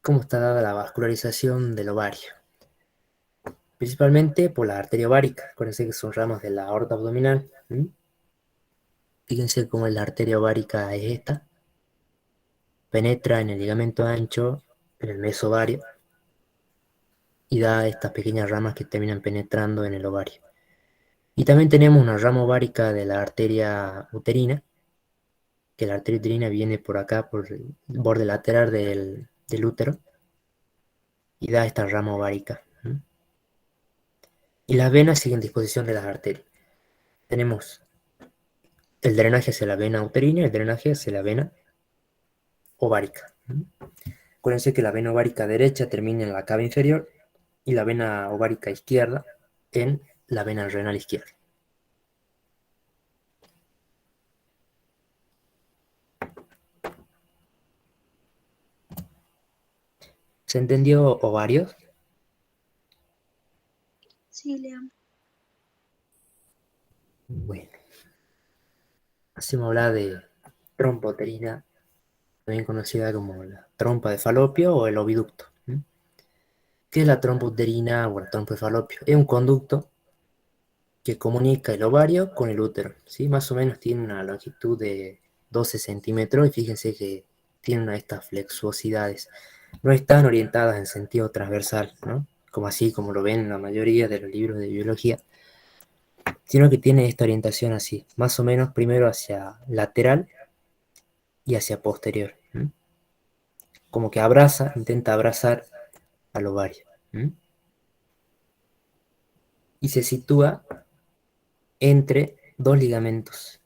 ¿Cómo está dada la vascularización del ovario? Principalmente por la arteria ovárica. Acuérdense que son ramas de la aorta abdominal. Fíjense cómo la arteria ovárica es esta. Penetra en el ligamento ancho, en el mesovario, y da estas pequeñas ramas que terminan penetrando en el ovario. Y también tenemos una rama ovárica de la arteria uterina, que la arteria uterina viene por acá, por el borde lateral del útero, y da esta rama ovárica. Y las venas siguen disposición de las arterias. Tenemos el drenaje hacia la vena uterina y el drenaje hacia la vena ovárica. Acuérdense que la vena ovárica derecha termina en la cava inferior y la vena ovárica izquierda en la vena renal izquierda. ¿Se entendió ovarios? Sí, Lean. Bueno, así me habla de trompa uterina, también conocida como la trompa de falopio o el oviducto. ¿Qué es la trompa uterina o la trompa de falopio? Es un conducto que comunica el ovario con el útero, ¿sí? Más o menos tiene una longitud de 12 centímetros y fíjense que tiene una de estas flexuosidades. No están orientadas en sentido transversal, ¿no? Como así, como lo ven en la mayoría de los libros de biología, sino que tiene esta orientación así, más o menos primero hacia lateral y hacia posterior, como que abraza, intenta abrazar al ovario, y se sitúa entre dos ligamentos.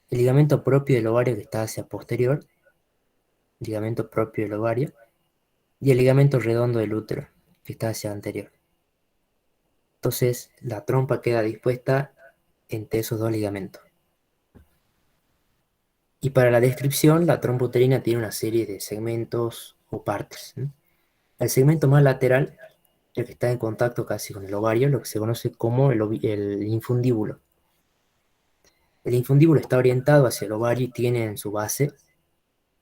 El ligamento propio del ovario que está hacia posterior, ligamento propio del ovario, y el ligamento redondo del útero que está hacia anterior. Entonces la trompa queda dispuesta entre esos dos ligamentos. Y para la descripción, la trompa uterina tiene una serie de segmentos o partes. El segmento más lateral, el que está en contacto casi con el ovario, lo que se conoce como el infundíbulo. El infundíbulo está orientado hacia el ovario y tiene en su base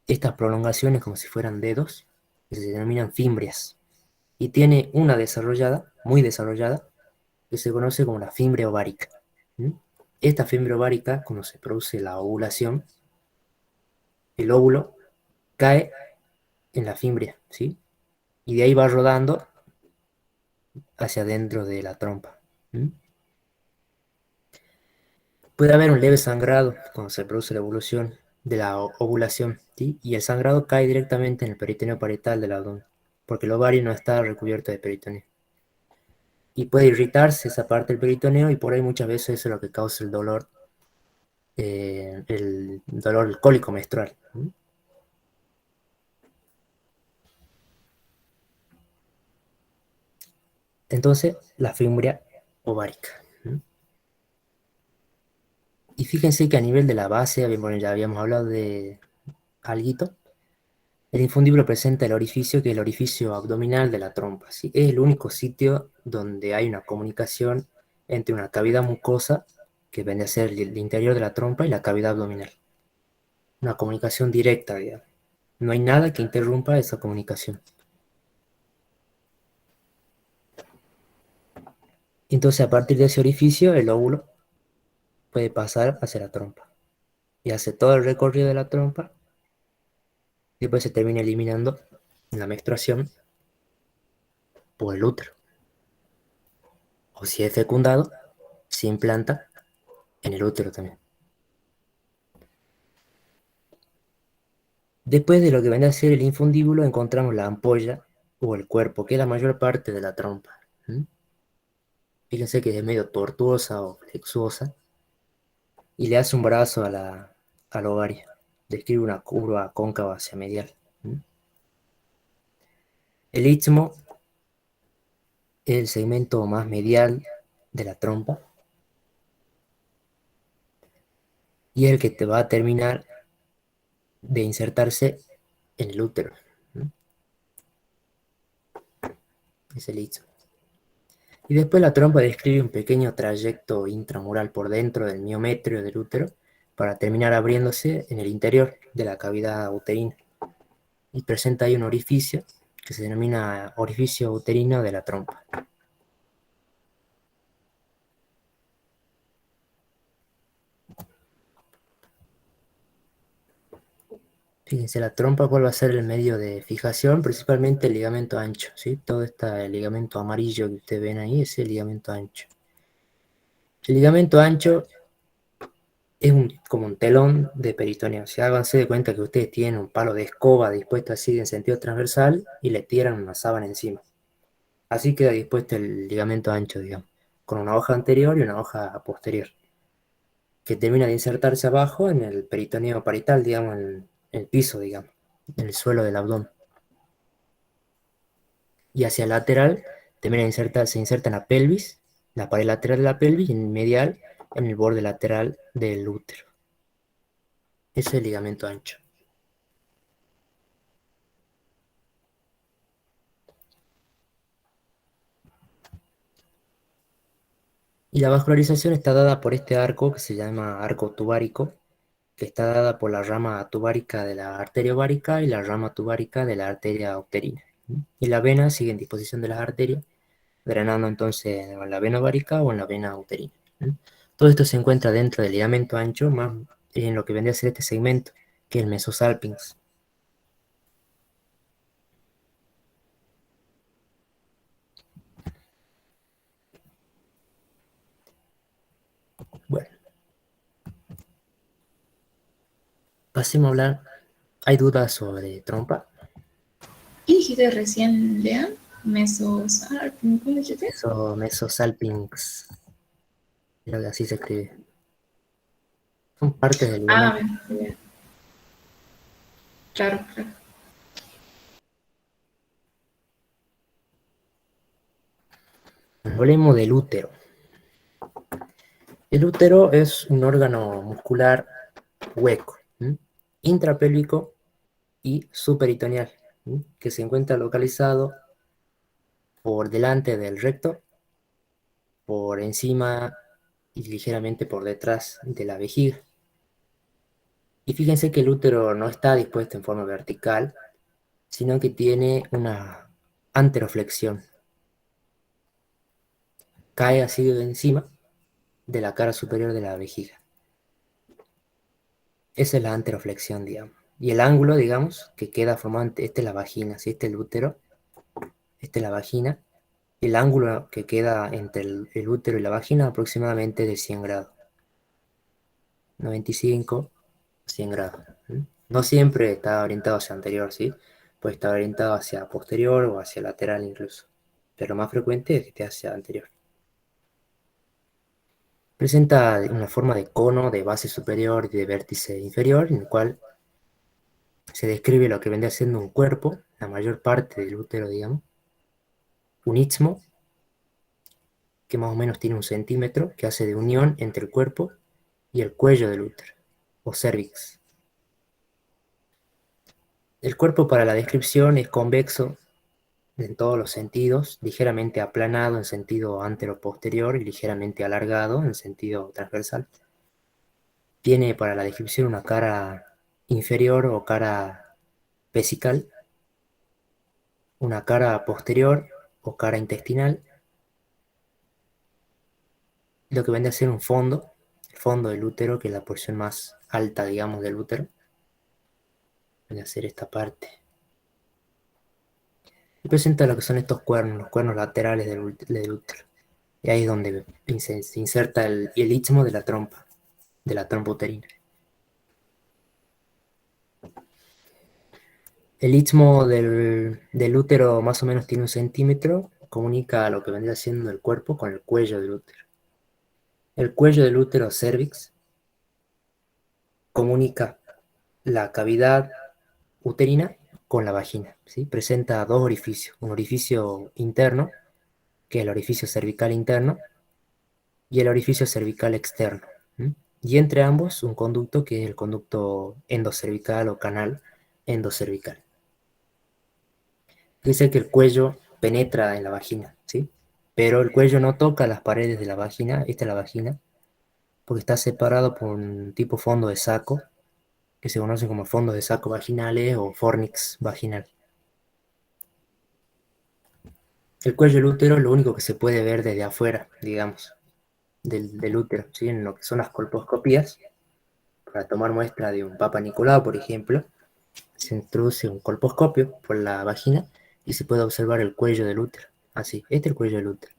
estas prolongaciones como si fueran dedos, que se denominan fimbrias. Y tiene una desarrollada, muy desarrollada, que se conoce como la fimbria ovárica. Esta fimbria ovárica, cuando se produce la ovulación, el óvulo cae en la fimbria, ¿sí? Y de ahí va rodando hacia adentro de la trompa. Puede haber un leve sangrado cuando se produce la evolución de la ovulación, ¿sí? Y el sangrado cae directamente en el peritoneo parietal del abdomen, porque el ovario no está recubierto de peritoneo. Y puede irritarse esa parte del peritoneo y por ahí muchas veces eso es lo que causa el dolor, el cólico menstrual. Entonces, la fimbria ovárica. Y fíjense que a nivel de la base, bueno, ya habíamos hablado de alguito, El infundíbulo presenta el orificio, que es el orificio abdominal de la trompa, ¿sí? Es el único sitio donde hay una comunicación entre una cavidad mucosa, que viene a ser el interior de la trompa, y la cavidad abdominal. Una comunicación directa, digamos. No hay nada que interrumpa esa comunicación. Entonces, a partir de ese orificio, el óvulo puede pasar hacia la trompa y hace todo el recorrido de la trompa, y después se termina eliminando en la menstruación por el útero. O si es fecundado, se implanta en el útero también. Después de lo que viene a ser el infundíbulo, encontramos la ampolla o el cuerpo, que es la mayor parte de la trompa. ¿Mm? Fíjense que es medio tortuosa o flexuosa y le hace un brazo al ovario. Describe una curva cóncava hacia medial. ¿Mm? El istmo es el segmento más medial de la trompa y es el que te va a terminar de insertarse en el útero. ¿Mm? Es el istmo. Y después la trompa describe un pequeño trayecto intramural por dentro del miometrio del útero para terminar abriéndose en el interior de la cavidad uterina. Y presenta ahí un orificio que se denomina orificio uterino de la trompa. Fíjense, la trompa, ¿cuál va a ser el medio de fijación? Principalmente el ligamento ancho, ¿sí? Todo este ligamento amarillo que ustedes ven ahí es el ligamento ancho. El ligamento ancho es como un telón de peritoneo. O sea, háganse de cuenta que ustedes tienen un palo de escoba dispuesto así en sentido transversal y le tiran una sábana encima. Así queda dispuesto el ligamento ancho, digamos, con una hoja anterior y una hoja posterior, que termina de insertarse abajo en el peritoneo parietal, digamos, en el piso, digamos, en el suelo del abdomen. Y hacia el lateral se inserta en la pelvis, la pared lateral de la pelvis, y en el medial en el borde lateral del útero. Ese es el ligamento ancho. Y la vascularización está dada por este arco que se llama arco tubárico, que está dada por la rama tubárica de la arteria ovárica y la rama tubárica de la arteria uterina. Y la vena sigue en disposición de las arterias, drenando entonces en la vena ovárica o en la vena uterina. Todo esto se encuentra dentro del ligamento ancho, más en lo que vendría a ser este segmento, que es el mesosalpinx. Bueno, pasemos a hablar. ¿Hay dudas sobre trompa? ¿Qué dijiste recién, Lean? Mesosar, ¿cómo dijiste? Eso, mesosalpinx, creo que así se escribe. Son partes del Ah, ligamento. bien, bien. Claro, claro. Hablemos del útero. El útero es un órgano muscular hueco, intrapélvico y subperitoneal, que se encuentra localizado por delante del recto, por encima y ligeramente por detrás de la vejiga. Y fíjense que el útero no está dispuesto en forma vertical, sino que tiene una anteroflexión. Cae así de encima de la cara superior de la vejiga. Esa es la anteroflexión, digamos. Y el ángulo, digamos, que queda formante, esta es la vagina, si este es el útero, esta es la vagina. El ángulo que queda entre el útero y la vagina aproximadamente de 100 grados. 95, 100 grados. No siempre está orientado hacia anterior, ¿sí? Puede estar orientado hacia posterior o hacia lateral incluso. Pero lo más frecuente es que esté hacia anterior. Presenta una forma de cono de base superior y de vértice inferior, en el cual se describe lo que vendría siendo un cuerpo, la mayor parte del útero, digamos, un istmo, que más o menos tiene 1 centímetro, que hace de unión entre el cuerpo y el cuello del útero, o cervix. El cuerpo para la descripción es convexo en todos los sentidos, ligeramente aplanado en sentido antero-posterior y ligeramente alargado en sentido transversal. Tiene para la descripción una cara inferior o cara vesical, una cara posterior o cara intestinal, lo que vendría a ser un fondo, el fondo del útero, que es la porción más alta, digamos, del útero, viene a ser esta parte. Y presenta lo que son estos cuernos, los cuernos laterales del útero. Y ahí es donde se inserta el istmo de la trompa uterina. El istmo del útero más o menos tiene 1 centímetro, comunica lo que vendría siendo el cuerpo con el cuello del útero. El cuello del útero cervix comunica la cavidad uterina con la vagina, ¿sí? Presenta dos orificios, un orificio interno, que es el orificio cervical interno, y el orificio cervical externo. ¿Mm? Y entre ambos un conducto que es el conducto endocervical o canal endocervical. Dice que el cuello penetra en la vagina, ¿sí? Pero el cuello no toca las paredes de la vagina, esta es la vagina, porque está separado por un tipo fondo de saco, que se conoce como fondos de saco vaginales o fornix vaginal. El cuello del útero es lo único que se puede ver desde afuera, digamos, del útero, ¿sí? En lo que son las colposcopías, para tomar muestra de un Papa Nicolau, por ejemplo, se introduce un colposcopio por la vagina y se puede observar el cuello del útero. Así, este es el cuello del útero.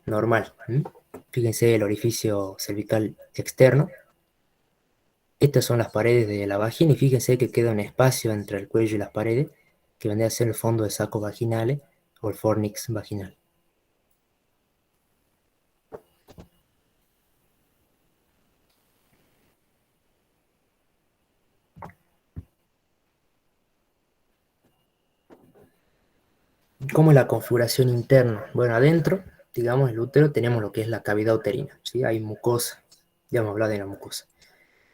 Normal. ¿Mm? Fíjense el orificio cervical externo. Estas son las paredes de la vagina y fíjense que queda un espacio entre el cuello y las paredes que vendría a ser el fondo de saco vaginales o el fornix vaginal. ¿Cómo es la configuración interna? Bueno, adentro, digamos, el útero tenemos lo que es la cavidad uterina, ¿sí? Hay mucosa, ya hemos hablado de la mucosa.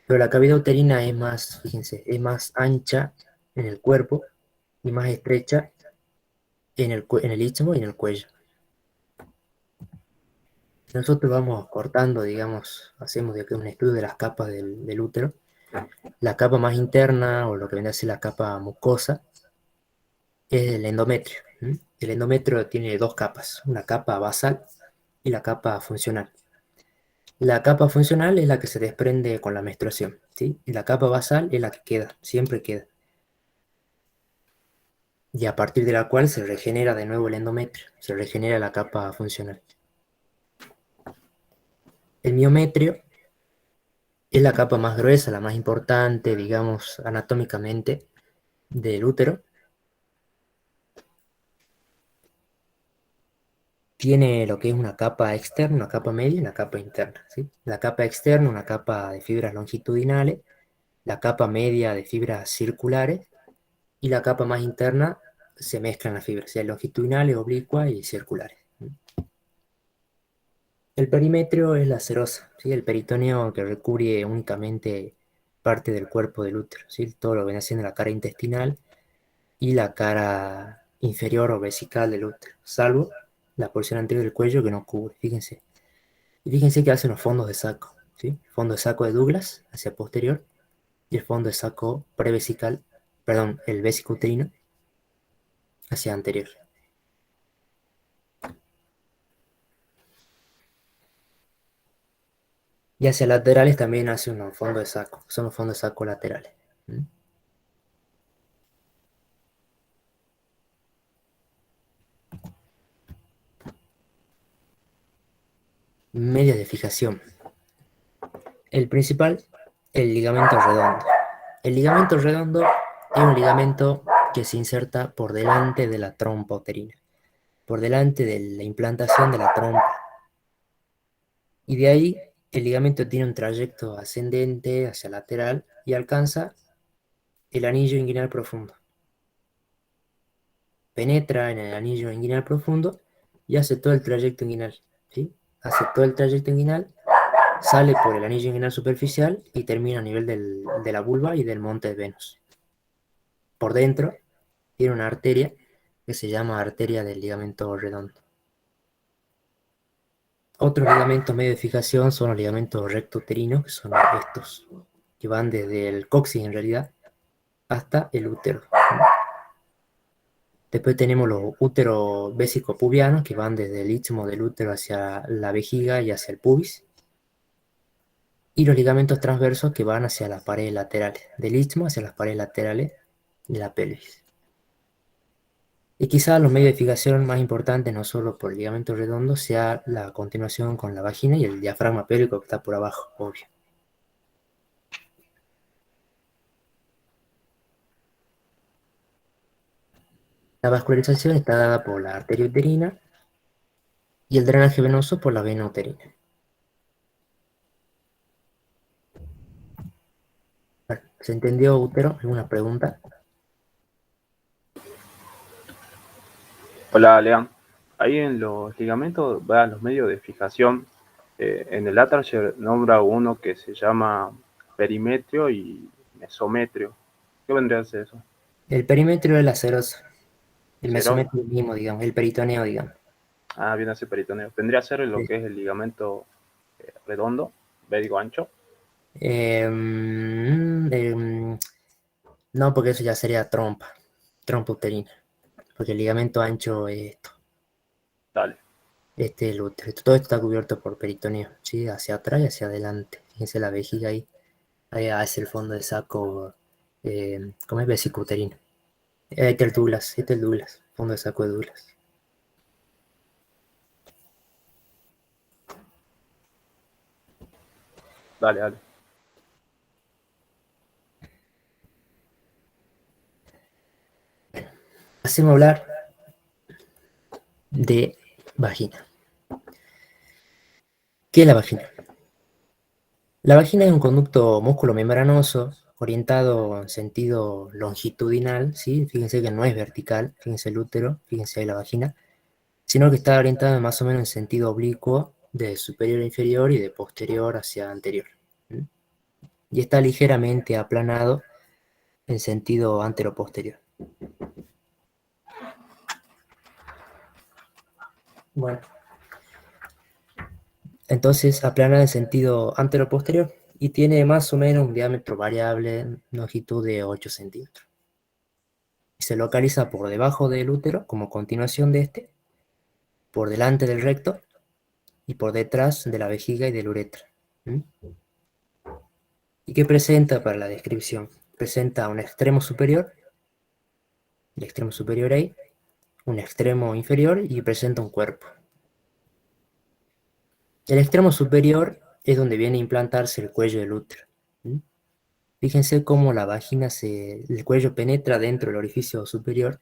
Pero la cavidad uterina es más, fíjense, es más ancha en el cuerpo y más estrecha en el istmo y en el cuello. Nosotros vamos cortando, digamos, hacemos de que un estudio de las capas del útero. La capa más interna, o lo que viene a ser la capa mucosa, es el endometrio. ¿Mm? El endometrio tiene dos capas, una capa basal y la capa funcional. La capa funcional es la que se desprende con la menstruación, ¿sí? Y la capa basal es la que queda, siempre queda. Y a partir de la cual se regenera de nuevo el endometrio, se regenera la capa funcional. El miometrio es la capa más gruesa, la más importante, digamos, anatómicamente del útero. Tiene lo que es una capa externa, una capa media y una capa interna, ¿sí? La capa externa, una capa de fibras longitudinales, la capa media de fibras circulares y la capa más interna se mezclan las fibras, sea longitudinales, oblicuas y circulares. El perimetrio es la serosa, ¿sí? El peritoneo que recubre únicamente parte del cuerpo del útero, ¿sí? Todo lo que viene siendo la cara intestinal y la cara inferior o vesical del útero, salvo la porción anterior del cuello que no cubre, fíjense. Y fíjense que hacen los fondos de saco, ¿sí? El fondo de saco de Douglas hacia posterior y el fondo de saco prevesical, perdón, el vesicuterino hacia anterior. Y hacia laterales también hacen unos fondos de saco, son los fondos de saco laterales. ¿Mm? Medios de fijación. El principal, el ligamento redondo. El ligamento redondo es un ligamento que se inserta por delante de la trompa uterina, por delante de la implantación de la trompa. Y de ahí el ligamento tiene un trayecto ascendente hacia lateral y alcanza el anillo inguinal profundo. Penetra en el anillo inguinal profundo y hace todo el trayecto inguinal, ¿sí? Hace todo el trayecto inguinal, sale por el anillo inguinal superficial y termina a nivel de la vulva y del monte de Venus. por dentro tiene una arteria que se llama arteria del ligamento redondo. Otros ligamentos medio de fijación son los ligamentos recto-uterinos, que son estos, que van desde el coxis en realidad hasta el útero. Después tenemos los úteros vésico-pubianos, que van desde el istmo del útero hacia la vejiga y hacia el pubis. Y los ligamentos transversos que van hacia las paredes laterales, del istmo hacia las paredes laterales de la pelvis. Y quizás los medios de fijación más importantes, no solo por el ligamento redondo, sea la continuación con la vagina y el diafragma pélvico que está por abajo, obvio. La vascularización está dada por la arteria uterina y el drenaje venoso por la vena uterina. ¿Se entendió, útero? ¿Alguna pregunta? Hola, Lean. Ahí en los ligamentos, vean los medios de fijación. En el Atlayer nombra uno que se llama perimetrio y mesometrio. ¿Qué vendría a ser eso? El perímetro es la serosa, el ¿Cero? mesometrio mismo, digamos, el peritoneo, digamos. Ah, viene a ser peritoneo. Vendría a ser lo Sí. que es el ligamento redondo, digo ancho. No, porque eso ya sería trompa uterina, porque el ligamento ancho es esto. Dale. Este es el útero. Todo esto está cubierto por peritoneo, ¿sí? Hacia atrás y hacia adelante. Fíjense la vejiga ahí. Ahí es el fondo de saco, ¿cómo es? Vesicuterino. Este es el Douglas, este es el Douglas, fondo de saco de Douglas. Dale, dale. Hacemos hablar de vagina. ¿Qué es la vagina? La vagina es un conducto músculo membranoso orientado en sentido longitudinal, ¿sí? Fíjense que no es vertical, fíjense el útero, fíjense ahí la vagina, sino que está orientado más o menos en sentido oblicuo, de superior a inferior y de posterior hacia anterior. ¿Mm? Y está ligeramente aplanado en sentido antero-posterior. Bueno, entonces aplana en sentido antero-posterior y tiene más o menos un diámetro variable, longitud de 8 centímetros. Y se localiza por debajo del útero, como continuación de este, por delante del recto y por detrás de la vejiga y del uretra. ¿Mm? ¿Y qué presenta para la descripción? Presenta un extremo superior, el extremo superior ahí, un extremo inferior y presenta un cuerpo. El extremo superior es donde viene a implantarse el cuello del útero. ¿Mm? Fíjense cómo el cuello penetra dentro del orificio superior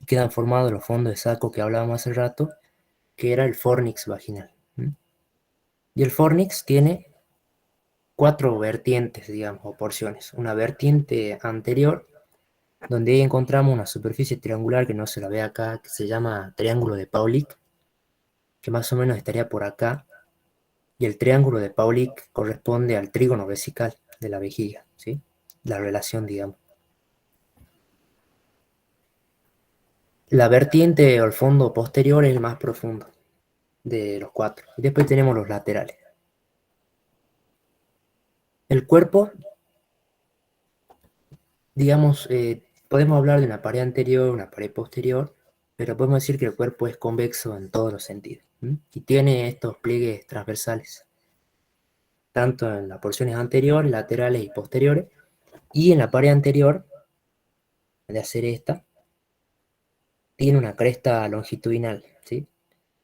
y quedan formados los fondos de saco que hablábamos hace rato, que era el fornix vaginal. ¿Mm? Y el fornix tiene 4 vertientes, digamos, o porciones. Una vertiente anterior, donde ahí encontramos una superficie triangular que no se la ve acá, que se llama triángulo de Paulik, que más o menos estaría por acá, y el triángulo de Paulik corresponde al trígono vesical de la vejiga, ¿sí? La relación, digamos. La vertiente o el fondo posterior es el más profundo de los 4. Y después tenemos los laterales. El cuerpo, digamos, podemos hablar de una pared anterior, una pared posterior, pero podemos decir que el cuerpo es convexo en todos los sentidos. Y tiene estos pliegues transversales, tanto en las porciones anteriores, laterales y posteriores, y en la pared anterior, de hacer esta, tiene una cresta longitudinal, ¿sí?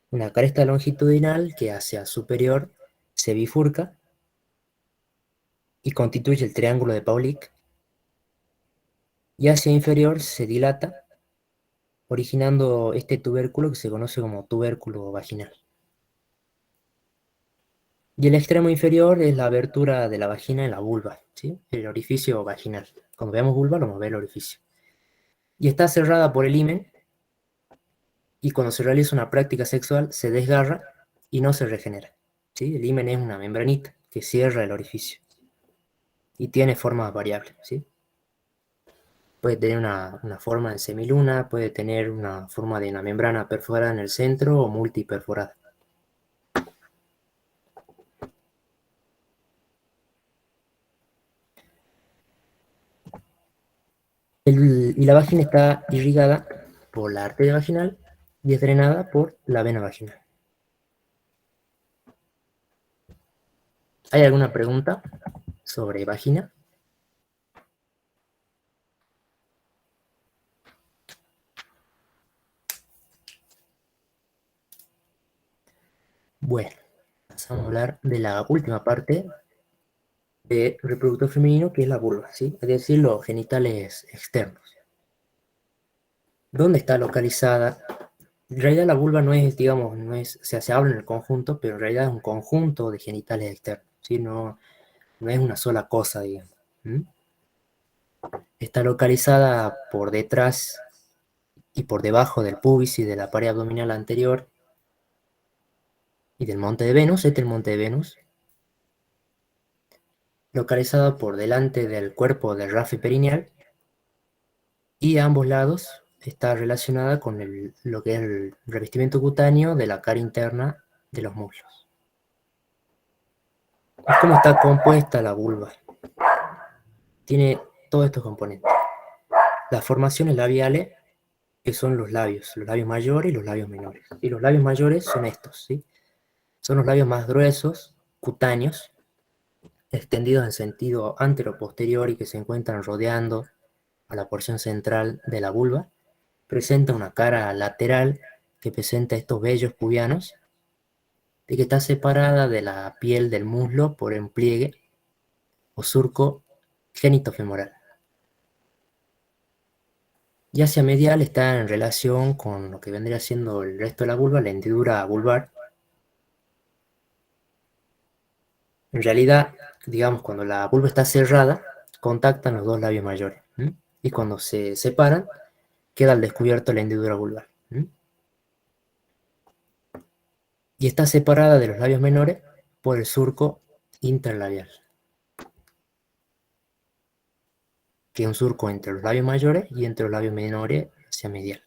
Una cresta longitudinal que hacia superior se bifurca y constituye el triángulo de Paulik, y hacia inferior se dilata, originando este tubérculo que se conoce como tubérculo vaginal. Y el extremo inferior es la abertura de la vagina en la vulva, ¿sí? El orificio vaginal. Cuando veamos vulva, vamos a ver el orificio. Y está cerrada por el himen, y cuando se realiza una práctica sexual se desgarra y no se regenera, ¿sí? El himen es una membranita que cierra el orificio y tiene formas variables, ¿sí? Puede tener una forma en semiluna, puede tener una forma de una membrana perforada en el centro o multiperforada. Y la vagina está irrigada por la arteria vaginal y es drenada por la vena vaginal. ¿Hay alguna pregunta sobre vagina? Bueno, pasamos a hablar de la última parte de reproductor femenino, que es la vulva, ¿sí? Es decir, los genitales externos. ¿Dónde está localizada? En realidad la vulva no es, digamos, no es, o sea, se habla en el conjunto, pero en realidad es un conjunto de genitales externos, ¿sí? No es una sola cosa, digamos. ¿Mm? Está localizada por detrás y por debajo del pubis y de la pared abdominal anterior y del monte de Venus, este es el monte de Venus, localizada por delante del cuerpo del rafe perineal y a ambos lados está relacionada con lo que es el revestimiento cutáneo de la cara interna de los muslos. ¿Cómo está compuesta la vulva? Tiene todos estos componentes. Las formaciones labiales, que son los labios mayores y los labios menores. Y los labios mayores son estos, ¿sí? Son los labios más gruesos, cutáneos, extendidos en sentido antero-posterior y que se encuentran rodeando a la porción central de la vulva. Presenta una cara lateral que presenta estos vellos pubianos y que está separada de la piel del muslo por un pliegue o surco genitofemoral. Y hacia medial está en relación con lo que vendría siendo el resto de la vulva, la hendidura vulvar. En realidad, digamos, cuando la vulva está cerrada, contactan los dos labios mayores. Y cuando se separan, queda al descubierto la hendidura vulvar. Y está separada de los labios menores por el surco interlabial, que es un surco entre los labios mayores y entre los labios menores hacia medial.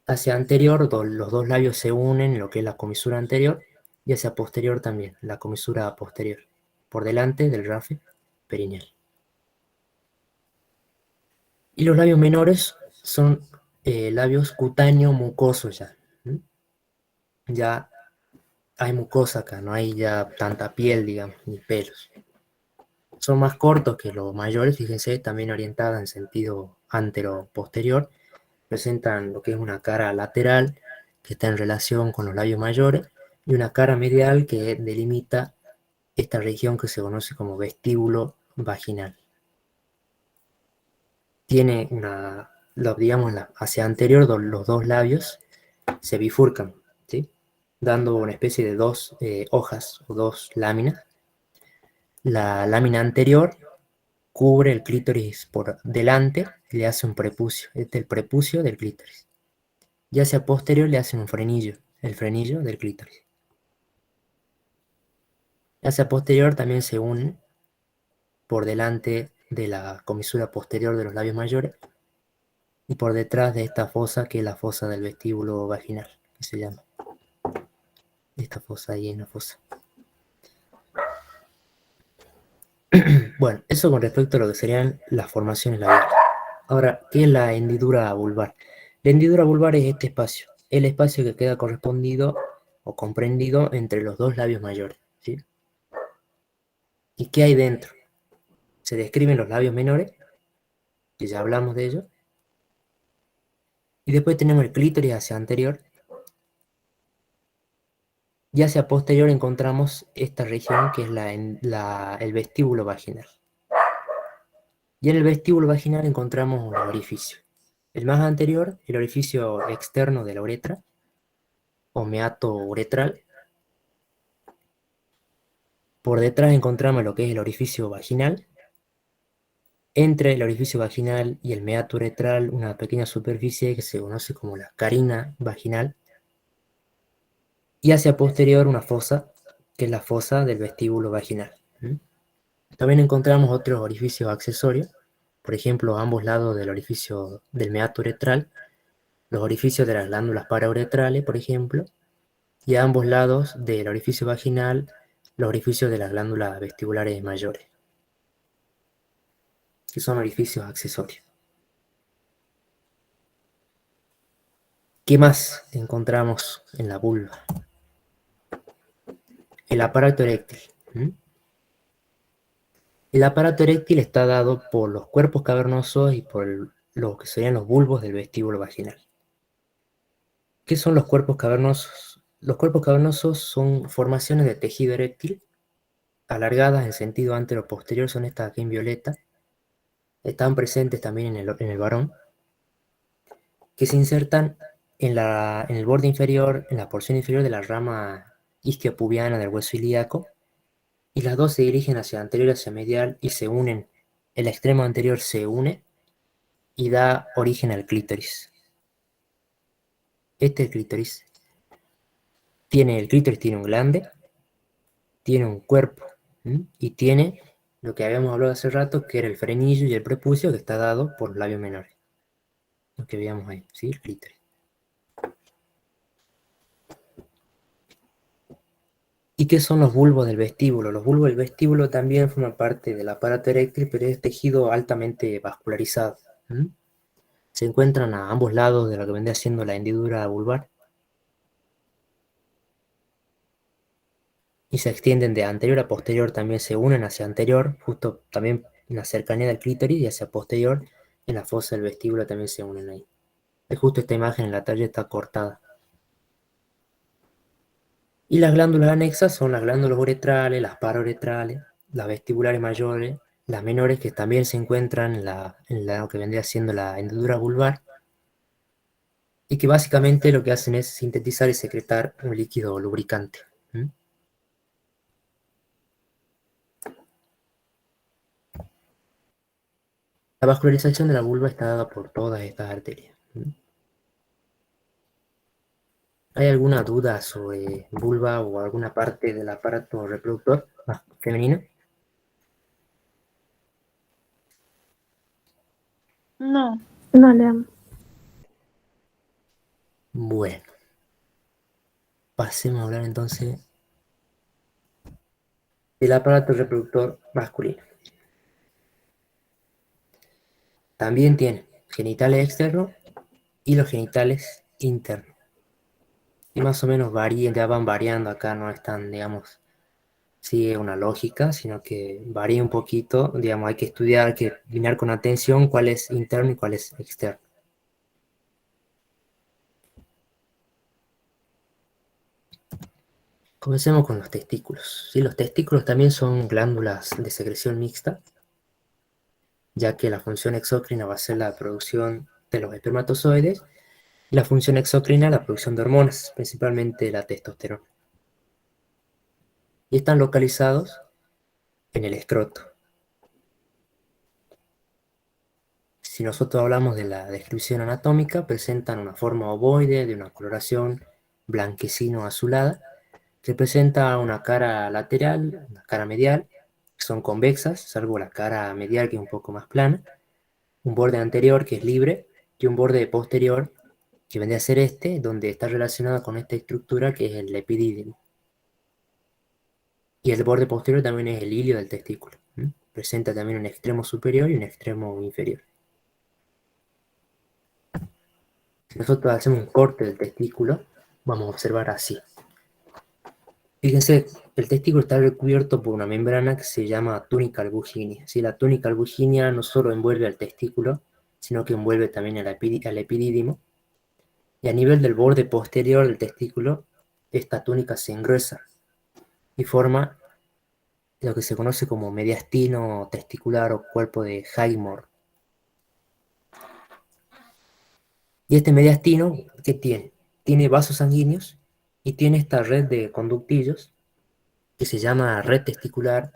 Hacia anterior, los dos labios se unen en lo que es la comisura anterior, y hacia posterior también, la comisura posterior, por delante del rafe perineal. Y los labios menores son labios cutáneo mucosos ya. Ya hay mucosa acá, no hay ya tanta piel, digamos, ni pelos. Son más cortos que los mayores, fíjense, también orientadas en sentido antero-posterior. Presentan lo que es una cara lateral, que está en relación con los labios mayores, y una cara medial que delimita esta región que se conoce como vestíbulo vaginal. Tiene digamos, hacia anterior, los dos labios se bifurcan, ¿sí? Dando una especie de dos hojas o dos láminas. La lámina anterior cubre el clítoris por delante y le hace un prepucio. Este es el prepucio del clítoris. Y hacia posterior le hacen un frenillo, el frenillo del clítoris. Hacia posterior también se unen por delante de la comisura posterior de los labios mayores y por detrás de esta fosa, que es la fosa del vestíbulo vaginal, que se llama. Esta fosa ahí es una fosa. Bueno, eso con respecto a lo que serían las formaciones labiales. Ahora, ¿qué es la hendidura vulvar? La hendidura vulvar es este espacio, el espacio que queda correspondido o comprendido entre los dos labios mayores, ¿sí? ¿Y qué hay dentro? Se describen los labios menores, que ya hablamos de ellos, y después tenemos el clítoris hacia anterior, y hacia posterior encontramos esta región que es el vestíbulo vaginal. Y en el vestíbulo vaginal encontramos un orificio. El más anterior, el orificio externo de la uretra, o meato uretral. Por detrás encontramos lo que es el orificio vaginal. Entre el orificio vaginal y el meato uretral, una pequeña superficie que se conoce como la carina vaginal. Y hacia posterior una fosa, que es la fosa del vestíbulo vaginal. También encontramos otros orificios accesorios, por ejemplo, a ambos lados del orificio del meato uretral, los orificios de las glándulas parauretrales, por ejemplo, y a ambos lados del orificio vaginal, los orificios de las glándulas vestibulares mayores, que son orificios accesorios. ¿Qué más encontramos en la vulva? El aparato eréctil. El aparato eréctil está dado por los cuerpos cavernosos y por lo que serían los bulbos del vestíbulo vaginal. ¿Qué son los cuerpos cavernosos? Los cuerpos cavernosos son formaciones de tejido eréctil, alargadas en sentido antero-posterior, son estas aquí en violeta. Están presentes también en el varón, que se insertan en el borde inferior, en la porción inferior de la rama isquiopubiana del hueso ilíaco, y las dos se dirigen hacia anterior y hacia medial y se unen. El extremo anterior se une y da origen al clítoris. Este clítoris tiene un glande, tiene un cuerpo, y tiene lo que habíamos hablado hace rato, que era el frenillo y el prepucio, que está dado por los labios menores. Lo que veíamos ahí, ¿sí? El clítoris. ¿Y qué son los bulbos del vestíbulo? Los bulbos del vestíbulo también forman parte del aparato eréctil, pero es tejido altamente vascularizado. Se encuentran a ambos lados de lo que vendría siendo la hendidura vulvar y se extienden de anterior a posterior, también se unen hacia anterior, justo también en la cercanía del clítoris, y hacia posterior, en la fosa del vestíbulo también se unen ahí. Es justo esta imagen en la talla está cortada. Y las glándulas anexas son las glándulas uretrales, las parauretrales, las vestibulares mayores, las menores, que también se encuentran en lo que vendría siendo la hendidura vulvar, y que básicamente lo que hacen es sintetizar y secretar un líquido lubricante. La vascularización de la vulva está dada por todas estas arterias. ¿Hay alguna duda sobre vulva o alguna parte del aparato reproductor femenino? No. No, Leam. Bueno, pasemos a hablar entonces del aparato reproductor masculino. También tiene genitales externos y los genitales internos. Y más o menos ya van variando acá, no están, digamos, sigue una lógica, sino que varía un poquito, digamos, hay que estudiar, hay que mirar con atención cuál es interno y cuál es externo. Comencemos con los testículos. ¿Sí? Los testículos también son glándulas de secreción mixta, ya que la función exócrina va a ser la producción de los espermatozoides y la función exócrina la producción de hormonas, principalmente la testosterona. Y están localizados en el escroto. Si nosotros hablamos de la descripción anatómica, presentan una forma ovoide de una coloración blanquecino-azulada, que presenta una cara lateral, una cara medial, que son convexas, salvo la cara medial que es un poco más plana, un borde anterior que es libre y un borde posterior que vendría a ser este, donde está relacionado con esta estructura que es el epidídimo. Y el borde posterior también es el hilio del testículo. Presenta también un extremo superior y un extremo inferior. Si nosotros hacemos un corte del testículo, vamos a observar así. Fíjense, el testículo está recubierto por una membrana que se llama túnica albuginia. ¿Sí? La túnica albuginia no solo envuelve al testículo, sino que envuelve también al epidídimo. Y a nivel del borde posterior del testículo, esta túnica se engruesa y forma lo que se conoce como mediastino testicular o cuerpo de Highmore. Y este mediastino, ¿qué tiene? Tiene vasos sanguíneos y tiene esta red de conductillos que se llama red testicular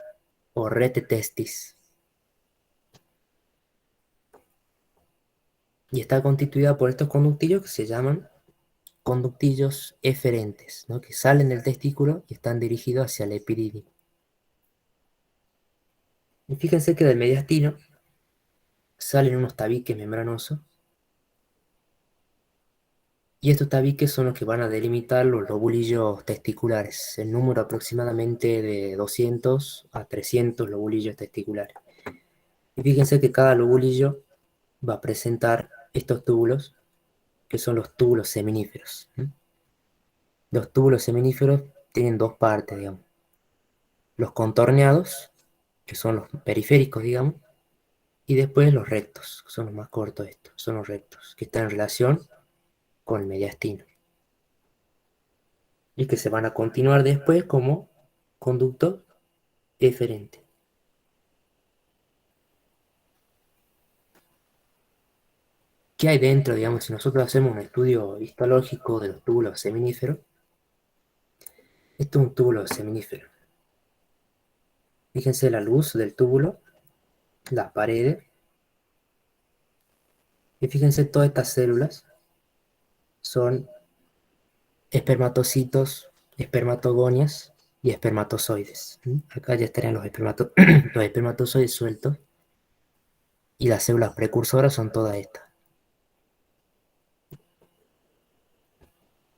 o rete testis. Y está constituida por estos conductillos que se llaman conductillos eferentes, ¿no? Que salen del testículo y están dirigidos hacia el epidídimo. Y fíjense que del mediastino salen unos tabiques membranosos. Y estos tabiques son los que van a delimitar los lobulillos testiculares, el número aproximadamente de 200 a 300 lobulillos testiculares. Y fíjense que cada lobulillo va a presentar estos túbulos, que son los túbulos seminíferos. Los túbulos seminíferos tienen dos partes, digamos. Los contorneados, que son los periféricos, digamos, y después los rectos, que son los más cortos estos, son los rectos, que están en relación con el mediastino. Y que se van a continuar después como conducto eferente. ¿Qué hay dentro, digamos, si nosotros hacemos un estudio histológico de los túbulos seminíferos? Esto es un túbulo seminífero. Fíjense la luz del túbulo, las paredes, y fíjense todas estas células son espermatocitos, espermatogonias y espermatozoides. Acá ya estarían los, los espermatozoides sueltos, y las células precursoras son todas estas.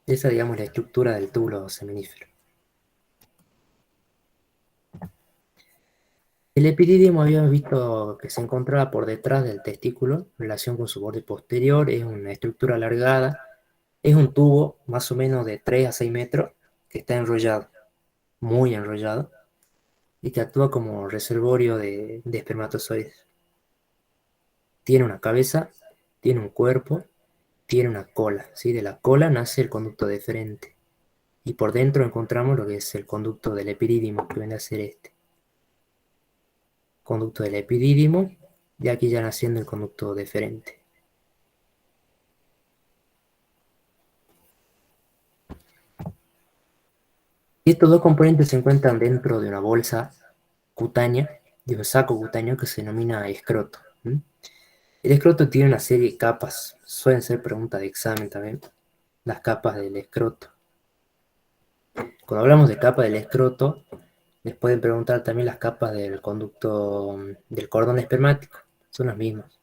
Esa, digamos, la estructura del túbulo seminífero. El epidídimo habíamos visto que se encontraba por detrás del testículo en relación con su borde posterior. Es una estructura alargada. Es un tubo más o menos de 3 a 6 metros que está enrollado, muy enrollado, y que actúa como reservorio de espermatozoides. Tiene una cabeza, tiene un cuerpo, tiene una cola. ¿Sí? De la cola nace el conducto deferente. Y por dentro encontramos lo que es el conducto del epidídimo, que viene a ser este. Conducto del epidídimo, y aquí ya naciendo el conducto deferente. Y estos dos componentes se encuentran dentro de una bolsa cutánea, de un saco cutáneo que se denomina escroto. El escroto tiene una serie de capas, suelen ser preguntas de examen también, las capas del escroto. Cuando hablamos de capa del escroto, les pueden preguntar también las capas del conducto del cordón espermático, son las mismas.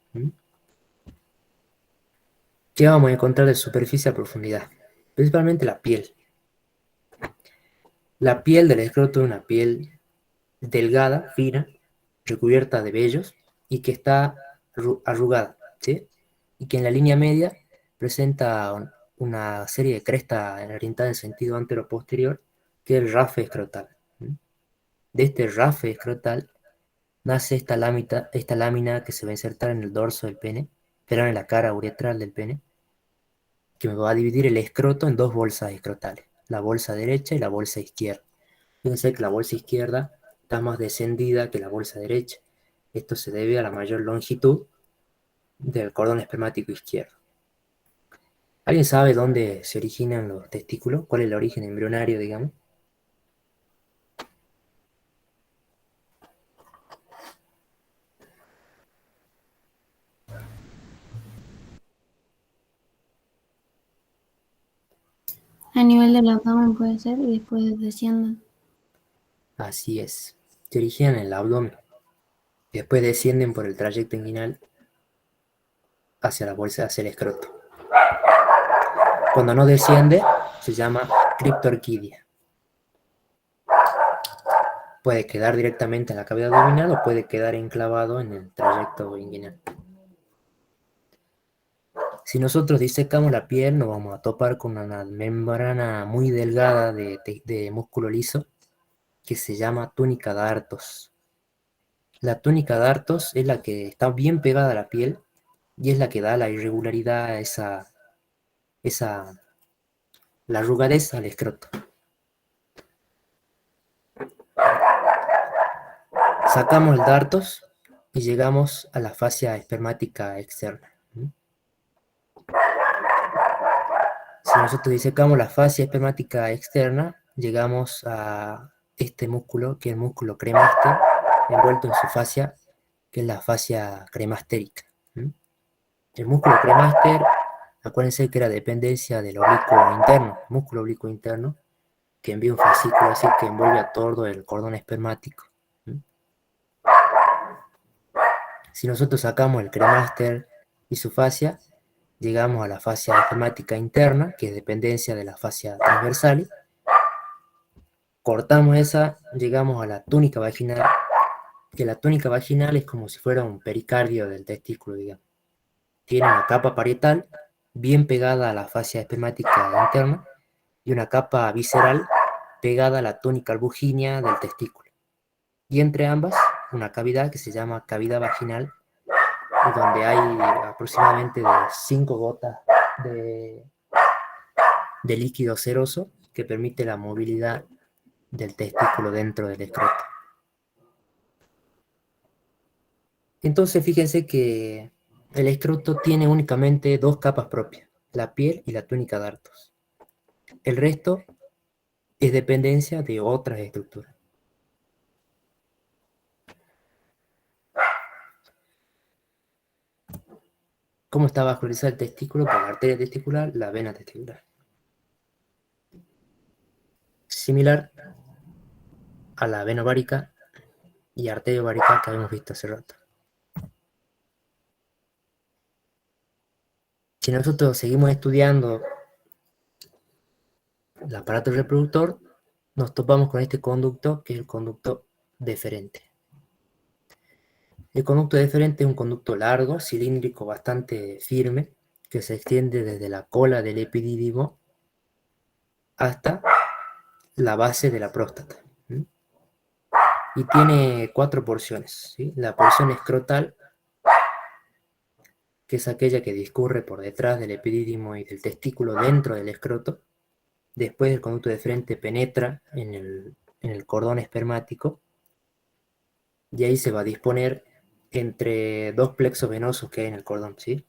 ¿Qué vamos a encontrar de superficie a profundidad? Principalmente la piel. La piel del escroto es una piel delgada, fina, recubierta de vellos y que está arrugada, ¿sí? Y que en la línea media presenta una serie de crestas orientadas en sentido antero-posterior, que es el rafe escrotal. De este rafe escrotal nace esta lámina que se va a insertar en el dorso del pene, pero en la cara uretral del pene, que me va a dividir el escroto en dos bolsas escrotales, la bolsa derecha y la bolsa izquierda. Fíjense que la bolsa izquierda está más descendida que la bolsa derecha. Esto se debe a la mayor longitud del cordón espermático izquierdo. ¿Alguien sabe dónde se originan los testículos? ¿Cuál es el origen embrionario, digamos? A nivel del abdomen puede ser y después descienden. Así es. Se originan en el abdomen. Después descienden por el trayecto inguinal hacia la bolsa, hacia el escroto. Cuando no desciende, se llama criptorquidia. Puede quedar directamente en la cavidad abdominal o puede quedar enclavado en el trayecto inguinal. Si nosotros disecamos la piel, nos vamos a topar con una membrana muy delgada de músculo liso que se llama túnica de Artos. La túnica de Artos es la que está bien pegada a la piel y es la que da la irregularidad, la arrugadez al escroto. Sacamos el dartos y llegamos a la fascia espermática externa. Si nosotros disecamos la fascia espermática externa, llegamos a este músculo, que es el músculo cremaster, envuelto en su fascia, que es la fascia cremastérica. El músculo cremaster, acuérdense que era dependencia del oblicuo interno, músculo oblicuo interno, que envía un fascículo así que envuelve a todo el cordón espermático. Si nosotros sacamos el cremaster y su fascia, llegamos a la fascia esquemática interna, que es dependencia de la fascia transversal. Cortamos esa, llegamos a la túnica vaginal, que la túnica vaginal es como si fuera un pericardio del testículo, digamos. Tiene una capa parietal bien pegada a la fascia espermática interna y una capa visceral pegada a la túnica albugínea del testículo. Y entre ambas, una cavidad que se llama cavidad vaginal, donde hay aproximadamente de 5 gotas de, de líquido seroso que permite la movilidad del testículo dentro del escroto. Entonces fíjense que el escroto tiene únicamente 2 capas propias, la piel y la túnica dartos. El resto es dependencia de otras estructuras. ¿Cómo está vascularizado el testículo? Por la arteria testicular, la vena testicular. Similar a la vena ovárica y arteria ovárica que habíamos visto hace rato. Si nosotros seguimos estudiando el aparato reproductor, nos topamos con este conducto, que es el conducto deferente. El conducto deferente es un conducto largo, cilíndrico, bastante firme, que se extiende desde la cola del epidídimo hasta la base de la próstata. Y tiene 4 porciones, ¿sí? La porción escrotal, que es aquella que discurre por detrás del epidídimo y del testículo dentro del escroto. Después el conducto deferente penetra en el cordón espermático y ahí se va a disponer entre 2 plexos venosos que hay en el cordón, ¿sí?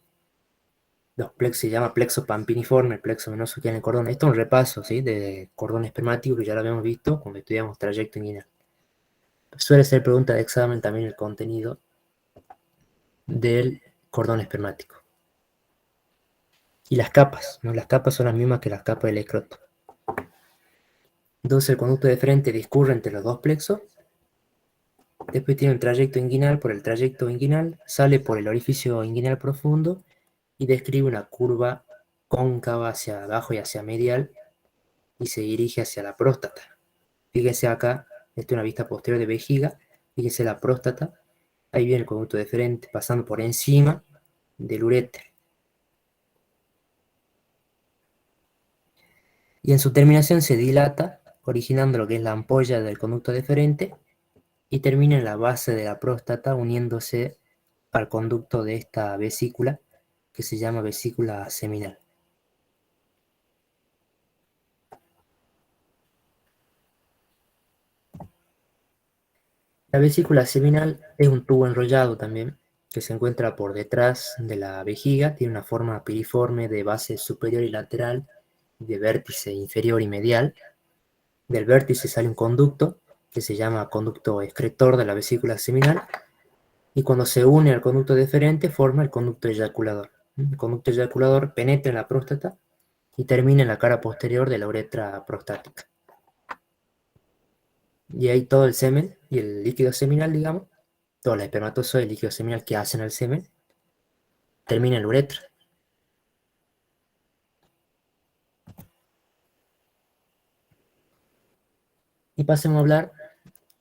Los plexos se llama plexo pampiniforme, el plexo venoso que hay en el cordón. Esto es un repaso, ¿sí? De cordón espermático que ya lo habíamos visto cuando estudiamos trayecto inguinal. Suele ser pregunta de examen también el contenido del cordón espermático. Y las capas, ¿no? Las capas son las mismas que las capas del escroto. Entonces el conducto deferente discurre entre los 2 plexos. Después tiene un trayecto inguinal. Por el trayecto inguinal sale por el orificio inguinal profundo y describe una curva cóncava hacia abajo y hacia medial y se dirige hacia la próstata. Fíjense acá, esta es una vista posterior de vejiga. Fíjense la próstata. Ahí viene el conducto deferente pasando por encima del uréter. Y en su terminación se dilata, originando lo que es la ampolla del conducto deferente y termina en la base de la próstata uniéndose al conducto de esta vesícula que se llama vesícula seminal. La vesícula seminal es un tubo enrollado también que se encuentra por detrás de la vejiga, tiene una forma piriforme de base superior y lateral, de vértice inferior y medial. Del vértice sale un conducto que se llama conducto excretor de la vesícula seminal y cuando se une al conducto deferente forma el conducto eyaculador. El conducto eyaculador penetra en la próstata y termina en la cara posterior de la uretra prostática. Y ahí todo el semen y el líquido seminal, digamos, todo el espermatozoide y el líquido seminal que hacen al semen, termina en la uretra. Y pasemos a hablar,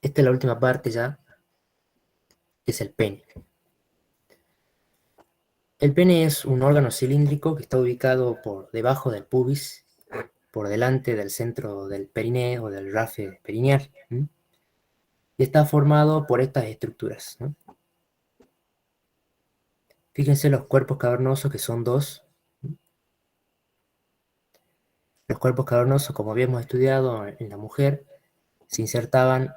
esta es la última parte ya, que es el pene. El pene es un órgano cilíndrico que está ubicado por debajo del pubis, por delante del centro del perineo o del rafe perineal. Y está formado por estas estructuras, ¿no? Fíjense los cuerpos cavernosos que son 2. Los cuerpos cavernosos, como habíamos estudiado en la mujer, se insertaban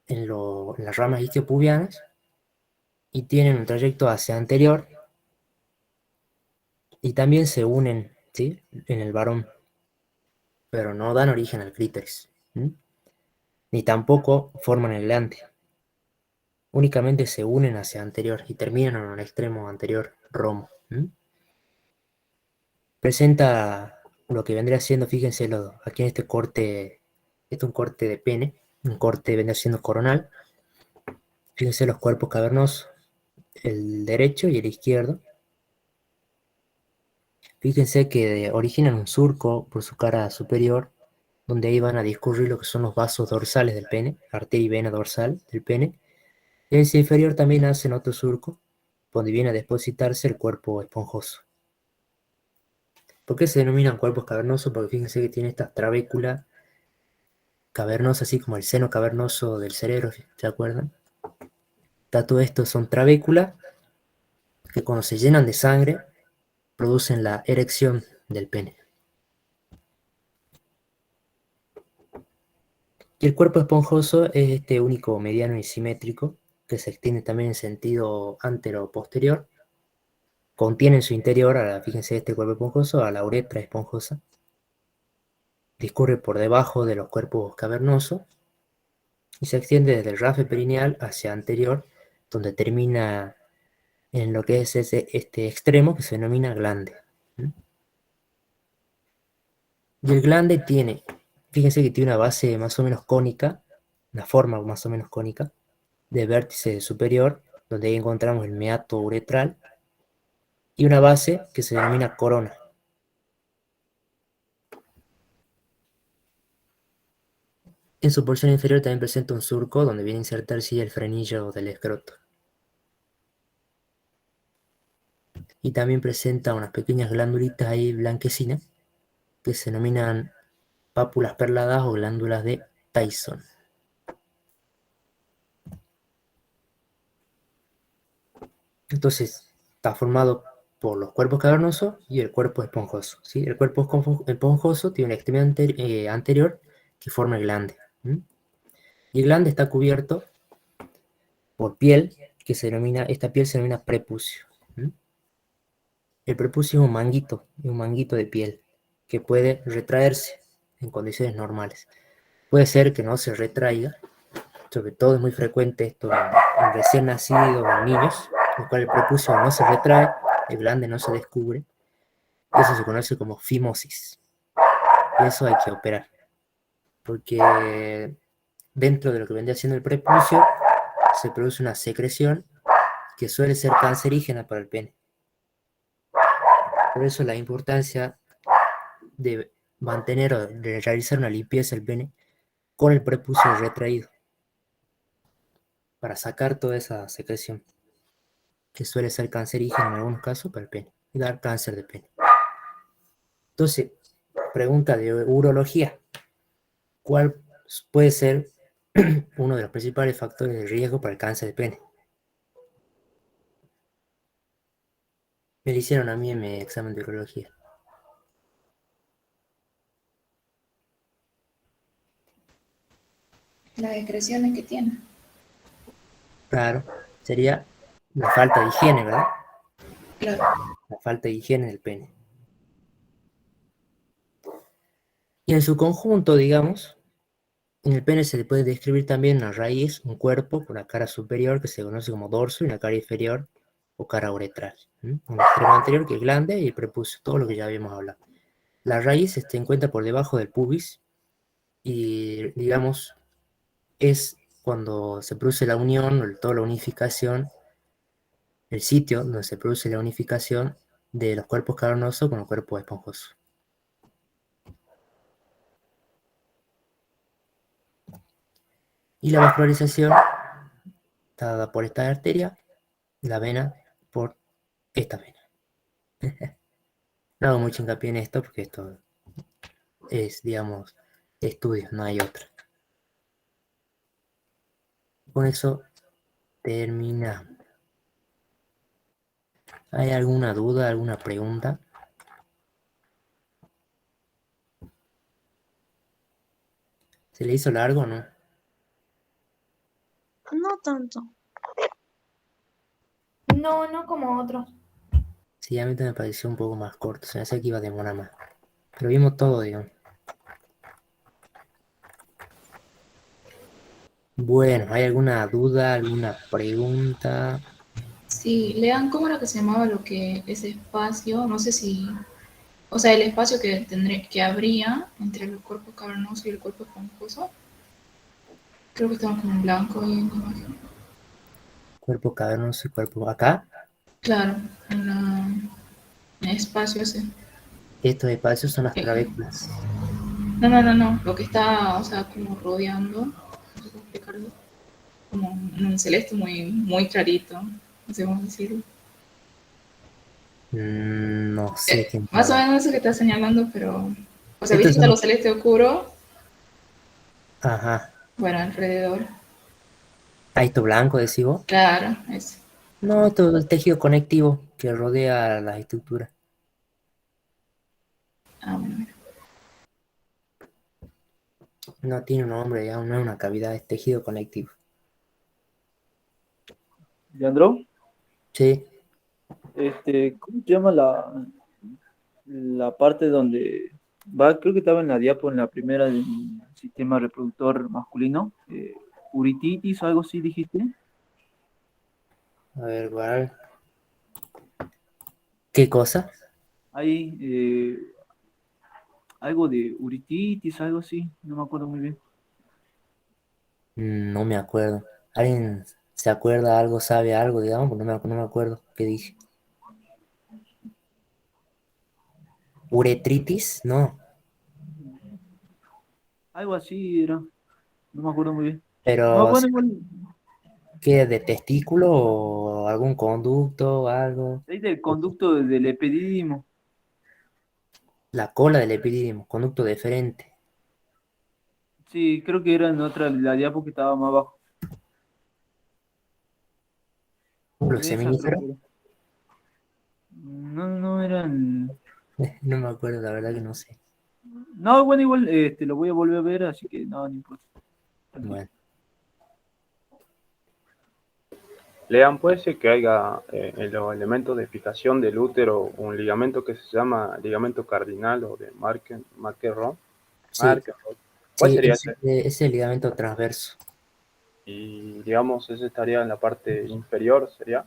en las ramas isquiopubianas y tienen un trayecto hacia anterior y también se unen, ¿sí?, en el varón, pero no dan origen al clítoris, ni tampoco forman el glande. Únicamente se unen hacia anterior y terminan en un extremo anterior romo. Presenta lo que vendría siendo, fíjense, aquí en este corte, este es un corte de pene, un corte vendría siendo coronal. Fíjense los cuerpos cavernosos. el derecho y el izquierdo. Fíjense que originan un surco por su cara superior, donde ahí van a discurrir lo que son los vasos dorsales del pene, arteria y vena dorsal del pene. Y en el inferior también hacen otro surco, donde viene a depositarse el cuerpo esponjoso. ¿Por qué se denominan cuerpos cavernosos? Porque fíjense que tiene esta trabécula cavernosa, así como el seno cavernoso del cerebro, ¿se acuerdan? Todo esto son trabéculas que cuando se llenan de sangre producen la erección del pene. Y el cuerpo esponjoso es este único mediano y simétrico que se extiende también en sentido antero-posterior. Contiene en su interior, fíjense este cuerpo esponjoso, a la uretra esponjosa. Discurre por debajo de los cuerpos cavernosos y se extiende desde el rafe perineal hacia anterior, donde termina en lo que es este extremo que se denomina glande. Y el glande tiene, fíjense que tiene una base más o menos cónica, una forma más o menos cónica, de vértice superior, donde ahí encontramos el meato uretral, y una base que se denomina corona. En su porción inferior también presenta un surco donde viene a insertarse el frenillo del escroto. Y también presenta unas pequeñas glandulitas ahí blanquecinas que se denominan pápulas perladas o glándulas de Tyson. Entonces, está formado por los cuerpos cavernosos y el cuerpo esponjoso, ¿sí? El cuerpo esponjoso tiene una extremidad anterior que forma el glande. Y el glande está cubierto por piel, esta piel se denomina prepucio. El prepucio es un manguito de piel que puede retraerse en condiciones normales. Puede ser que no se retraiga, sobre todo es muy frecuente esto en recién nacidos o en niños, en el cual el prepucio no se retrae, el glande no se descubre. Eso se conoce como fimosis. Y eso hay que operar, porque dentro de lo que vendría siendo el prepucio se produce una secreción que suele ser cancerígena para el pene. Por eso la importancia de mantener o de realizar una limpieza del pene con el prepucio retraído para sacar toda esa secreción que suele ser cancerígena en algunos casos para el pene y dar cáncer de pene. Entonces, pregunta de urología: ¿cuál puede ser uno de los principales factores de riesgo para el cáncer de pene? Me lo hicieron a mí en mi examen de urología. Las excreciones que tiene. Claro, sería la falta de higiene, ¿verdad? Claro. La falta de higiene del pene. Y en su conjunto, digamos, en el pene se le puede describir también una raíz, un cuerpo con la cara superior que se conoce como dorso y una cara inferior o cara uretral. Un extremo anterior que es glande y el prepucio, todo lo que ya habíamos hablado. La raíz se encuentra por debajo del pubis y, digamos, es cuando se produce la unión o toda la unificación, el sitio donde se produce la unificación de los cuerpos cavernosos con los cuerpos esponjosos. Y la vascularización está dada por esta arteria, la vena por esta vena. No hago mucho hincapié en esto porque esto es, digamos, estudios, no hay otra. Con eso terminamos. ¿Hay alguna duda, alguna pregunta? ¿Se le hizo largo o no? No tanto. No, no como otro. Sí, a mí también me pareció un poco más corto, se me hace que iba a demorar más. Pero vimos todo, digamos. Bueno, ¿hay alguna duda, alguna pregunta? Sí, lean cómo era que se llamaba lo que ese espacio, no sé si, o sea, el espacio que habría entre el cuerpo cavernoso y el cuerpo esponjoso. Creo que estamos como en blanco ahí en la imagen. Cuerpo cavernoso y cuerpo acá. Claro, en el espacio ese. Estos espacios son las Eh, trabéculas. no. Lo que está, o sea, como rodeando, no sé cómo explicarlo, como un celeste muy clarito, no sé cómo decirlo. No sé qué me Más o habla. menos eso que estás señalando, pero, o sea, viste Estos que está lo son, celeste oscuro, ajá. bueno, alrededor. Ahí esto blanco, decís vos. Claro, eso. No, todo el tejido conectivo que rodea las estructuras. Ah, bueno. No tiene un nombre, ya no es una cavidad, es tejido conectivo. Leandro, Sí, ¿cómo se llama la parte donde va? Creo que estaba en la diapo, en la primera del sistema reproductor masculino. Urititis o algo así dijiste. a ver, igual. ¿Qué cosa? Hay algo de urititis, algo así, no me acuerdo muy bien. No me acuerdo. ¿Alguien se acuerda algo, sabe algo, digamos? Pues no me acuerdo qué dije. ¿Uretritis? No. Algo así era, no me acuerdo muy bien. No, Pero, bueno, igual, ¿qué? ¿De testículo o algún conducto o algo? es del conducto del epididimo. La cola del epidídimo, conducto deferente. Sí, creo que era en otra, la diapo que estaba más abajo. ¿Los En esa creo seminíferos? que era. No, no eran. No me acuerdo, la verdad que no sé. No, bueno, igual lo voy a volver a ver, así que no, no importa. Tranquilo. Bueno, Lean, puede ser que haya en los elementos de fijación del útero un ligamento que se llama ligamento cardinal o de Marquerron. sí, Marquerron. ¿Cuál sí, sería ese? ese es el ligamento transverso. Y digamos, ese estaría en la parte inferior, ¿sería?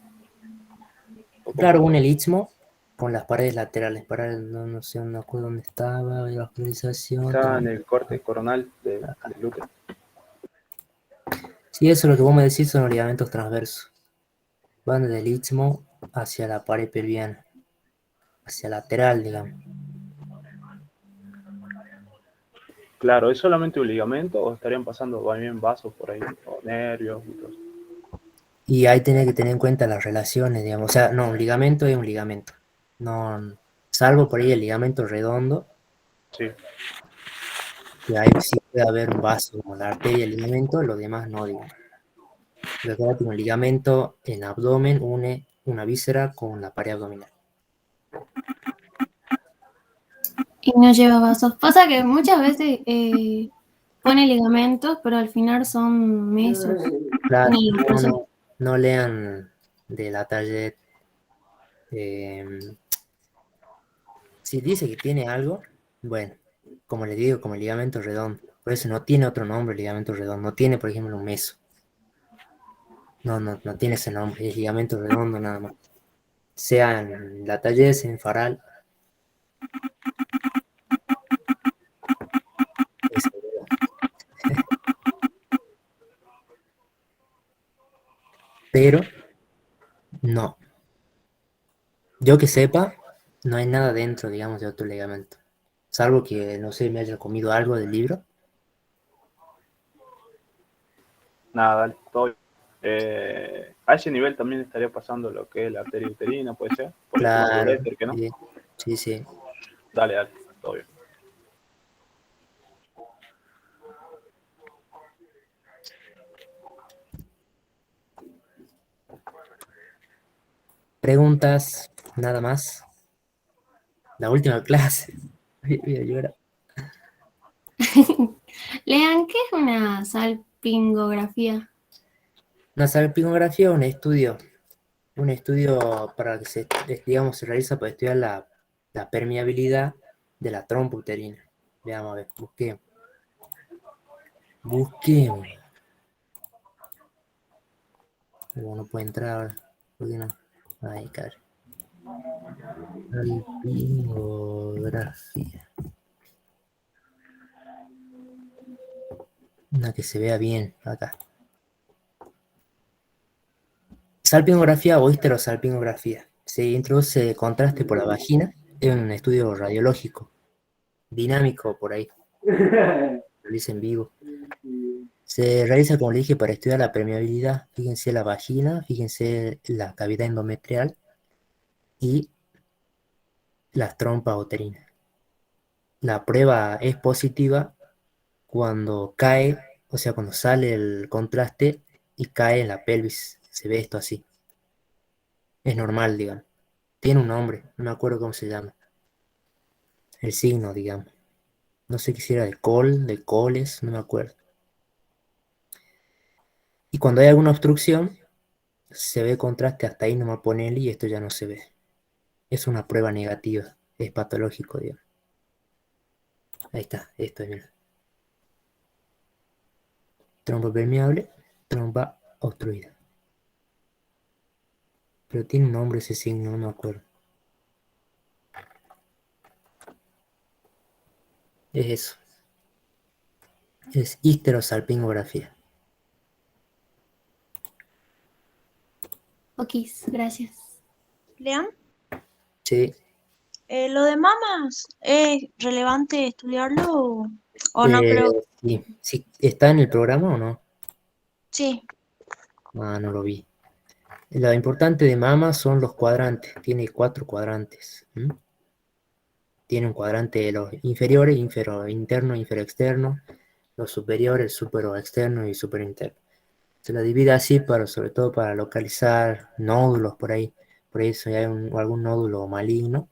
¿O cómo? Claro, un elistmo con las paredes laterales. No sé, no me acuerdo dónde estaba, la vascularización. Está en el corte coronal del útero. Sí, eso es lo que vos me decís, son los ligamentos transversos. Van del istmo hacia la pared pelviana, hacia lateral, digamos. Claro, ¿es solamente un ligamento o estarían pasando también vasos por ahí, o nervios y todo eso? Y ahí tenés que tener en cuenta las relaciones, digamos. O sea, no, un ligamento es un ligamento. No, salvo por ahí el ligamento redondo, Sí. que ahí sí puede haber un vaso como la arteria y el ligamento, los demás no, digamos. Recuerda que un ligamento en abdomen une una víscera con la pared abdominal. Y no lleva vasos. Pasa que muchas veces pone ligamentos, pero al final son mesos. Claro, Ni, no sé. no lean de la Target. Si dice que tiene algo, bueno, como le digo, como el ligamento redondo. Por eso no tiene otro nombre el ligamento redondo. No tiene, por ejemplo, un meso. No tiene ese nombre. Es ligamento redondo nada más. Sea en la Target, sea en Faral. Eso, pero no. Yo que sepa, no hay nada dentro, digamos, de otro ligamento. Salvo que, no sé, me haya comido algo del libro. Nada, dale, todo bien. A ese nivel también estaría pasando lo que es la arteria uterina, puede ser, por encima del Claro, uréter, que no. sí, sí, sí. Dale, todo bien. Preguntas, nada más. La última clase. Voy a llorar. Lean, ¿qué es una salpingografía? Una salpingografía es un estudio para que digamos, se realiza para estudiar la permeabilidad de la trompa uterina. Veamos, a ver, busquemos. Pero no puede entrar ahora. ¿Por qué no? Ay, caro. Salpingografía. Una que se vea bien acá. Salpingografía o histerosalpingografía. Se introduce contraste por la vagina en un estudio radiológico, dinámico por ahí, realiza en vivo. Se realiza, como le dije, para estudiar la permeabilidad. Fíjense la vagina, fíjense la cavidad endometrial y las trompas uterinas. La prueba es positiva cuando cae, o sea, cuando sale el contraste y cae en la pelvis. Se ve esto así. Es normal, digamos. Tiene un nombre, no me acuerdo cómo se llama. El signo, digamos. No sé qué si era de coles, no me acuerdo. Y cuando hay alguna obstrucción, se ve contraste hasta ahí, nomás ponele y esto ya no se ve. Es una prueba negativa, es patológico, digamos. Ahí está, esto es, mira. Trompa permeable, trompa obstruida. Pero tiene un nombre ese signo, no me acuerdo. Es eso. Es histerosalpingografía. Ok, gracias. Lean, Sí. lo de mamas, ¿es relevante estudiarlo o no? Creo, Sí. Sí, ¿está en el programa o no? sí. Ah, no lo vi. Lo importante de mama son los cuadrantes. Tiene 4 cuadrantes. Tiene un cuadrante de los inferiores, inferior interno, inferior externo, los superiores, superior externo y superior interno. Se la divide así para, sobre todo para localizar nódulos por ahí. Por ahí si hay algún nódulo maligno,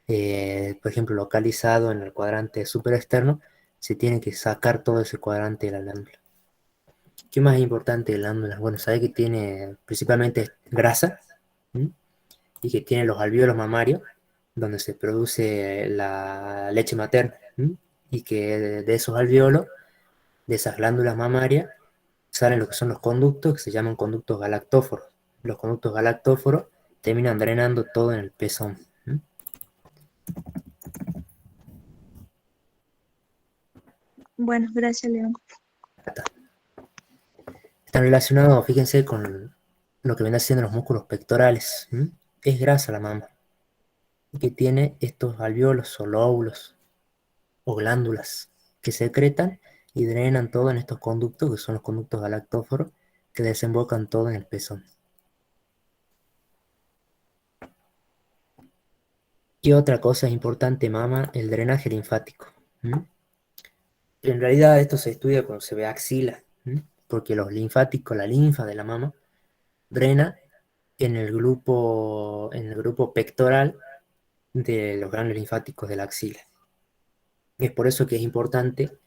por ejemplo, localizado en el cuadrante superior externo, se tiene que sacar todo ese cuadrante de la glándula. ¿Qué más es importante de la glándula? Bueno, sabe que tiene principalmente grasa, ¿m? Y que tiene los alvéolos mamarios, donde se produce la leche materna, ¿m? Y que de esos alvéolos, de esas glándulas mamarias, salen lo que son los conductos, que se llaman conductos galactóforos. Los conductos galactóforos terminan drenando todo en el pezón. ¿M? Bueno, gracias, León. Están relacionados, fíjense, con lo que vienen haciendo los músculos pectorales. ¿M? Es grasa la mama, que tiene estos alvéolos o lóbulos o glándulas que secretan y drenan todo en estos conductos, que son los conductos galactóforos, que desembocan todo en el pezón. Y otra cosa importante, mama, el drenaje linfático. ¿Mm? En realidad esto se estudia cuando se ve axila, porque los linfáticos, la linfa de la mama, drena en el grupo pectoral de los granos linfáticos de la axila. Es por eso que es importante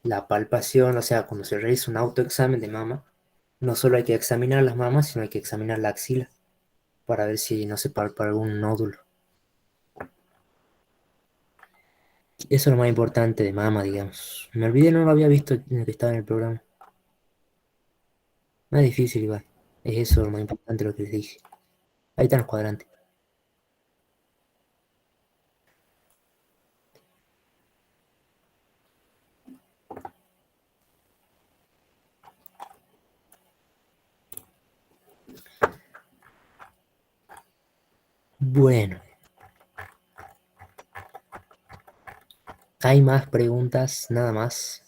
la palpación, o sea, cuando se realiza un autoexamen de mama, no solo hay que examinar las mamas, sino hay que examinar la axila para ver si no se palpa algún nódulo. Eso es lo más importante de mama, digamos. Me olvidé, no lo había visto en el que estaba en el programa. No es difícil igual. Es eso lo más importante lo que les dije. Ahí están los cuadrantes. Bueno, ¿hay más preguntas? Nada más.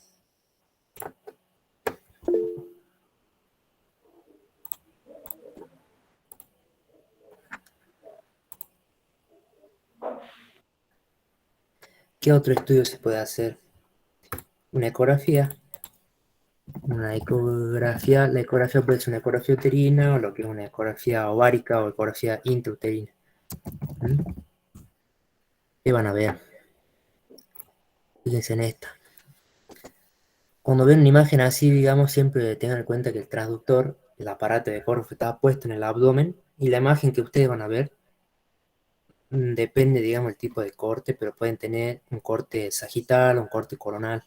¿Qué otro estudio se puede hacer? Una ecografía. La ecografía puede ser una ecografía uterina o lo que es una ecografía ovárica o ecografía intrauterina. ¿Mm? ¿Qué van a ver? Fíjense en esta. Cuando ven una imagen así, digamos, siempre tengan en cuenta que el transductor, el aparato de ecógrafo, está puesto en el abdomen y la imagen que ustedes van a ver depende, digamos, el tipo de corte, pero pueden tener un corte sagital o un corte coronal.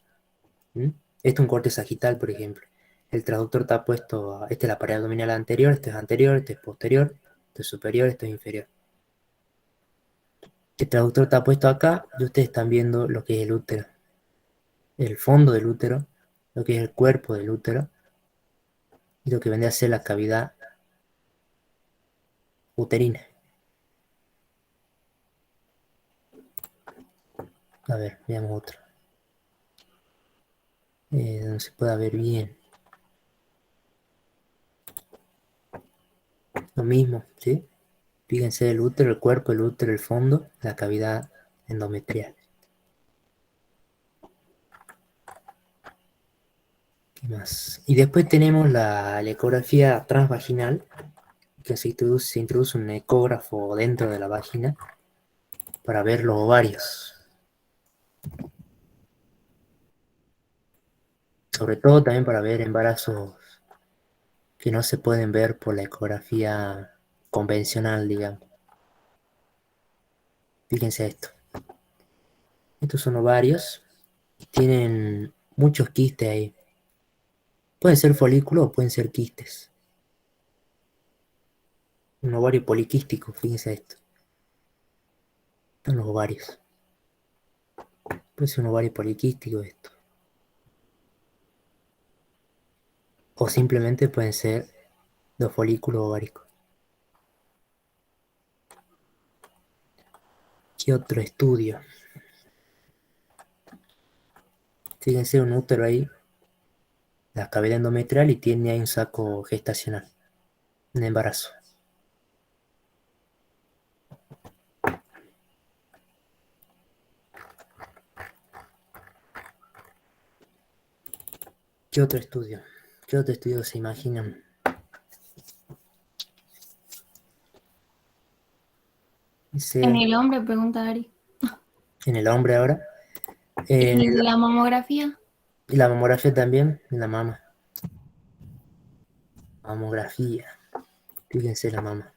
¿Mm? Este es un corte sagital, por ejemplo. El transductor está puesto, este es la pared abdominal anterior, este es posterior, este es superior, este es inferior. El transductor está puesto acá y ustedes están viendo lo que es el útero, el fondo del útero, lo que es el cuerpo del útero y lo que vendría a ser la cavidad uterina. A ver, veamos otro. Donde se pueda ver bien. Lo mismo, ¿sí? Fíjense el útero, el cuerpo, el útero, el fondo, la cavidad endometrial. ¿Qué más? Y después tenemos la ecografía transvaginal, que se introduce un ecógrafo dentro de la vagina para ver los ovarios. Sobre todo también para ver embarazos que no se pueden ver por la ecografía convencional, digamos. Fíjense esto. Estos son ovarios. Tienen muchos quistes ahí. Pueden ser folículos o pueden ser quistes. Un ovario poliquístico, fíjense esto. Están los ovarios. Puede ser un ovario poliquístico esto. O simplemente pueden ser los folículos ováricos. ¿Qué otro estudio? Fíjense un útero ahí, la cavidad endometrial y tiene ahí un saco gestacional, un embarazo. ¿Qué otro estudio? ¿Qué otro estudio se imaginan? En Dice, el hombre, pregunta Ari. en el hombre ahora. ¿Y la mamografía? Y la mamografía también, en la mama. Mamografía. Fíjense la mama.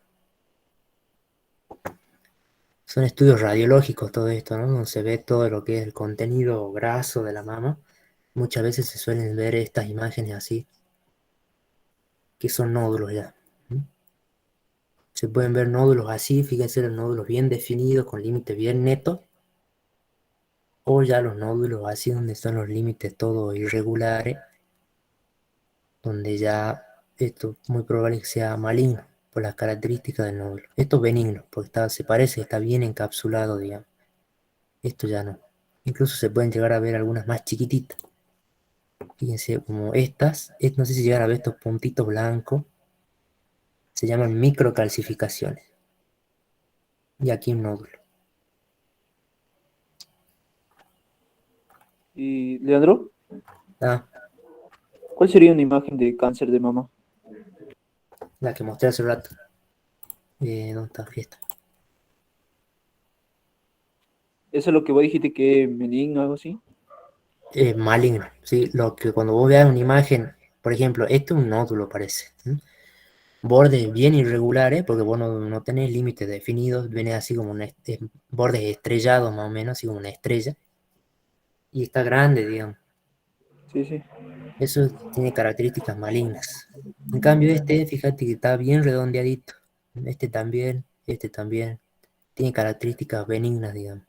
Son estudios radiológicos todo esto, ¿no? Donde se ve todo lo que es el contenido graso de la mama. Muchas veces se suelen ver estas imágenes así, que son nódulos ya. ¿Mm? Se pueden ver nódulos así, fíjense los nódulos bien definidos, con límites bien netos. O ya los nódulos así donde están los límites todos irregulares, donde ya esto es muy probable que sea maligno por las características del nódulo. Esto es benigno, porque se parece que está bien encapsulado, digamos. Esto ya no. Incluso se pueden llegar a ver algunas más chiquititas. Fíjense, como estas, no sé si llegan a ver estos puntitos blancos, se llaman microcalcificaciones. Y aquí un nódulo. Y Leandro, Ah, ¿cuál sería una imagen de cáncer de mama? la que mostré hace rato. ¿Dónde está? Fiesta. ¿Eso es lo que vos dijiste que es benigno, algo así? Maligno, ¿sí? Lo que cuando vos veas una imagen, por ejemplo, esto es un nódulo parece. Bordes bien irregulares, porque vos no tenés límites definidos, viene así como bordes estrellados más o menos, así como una estrella. Y está grande, digamos. Sí, sí. Eso tiene características malignas. En cambio fíjate que está bien redondeadito. Este también. Tiene características benignas, digamos.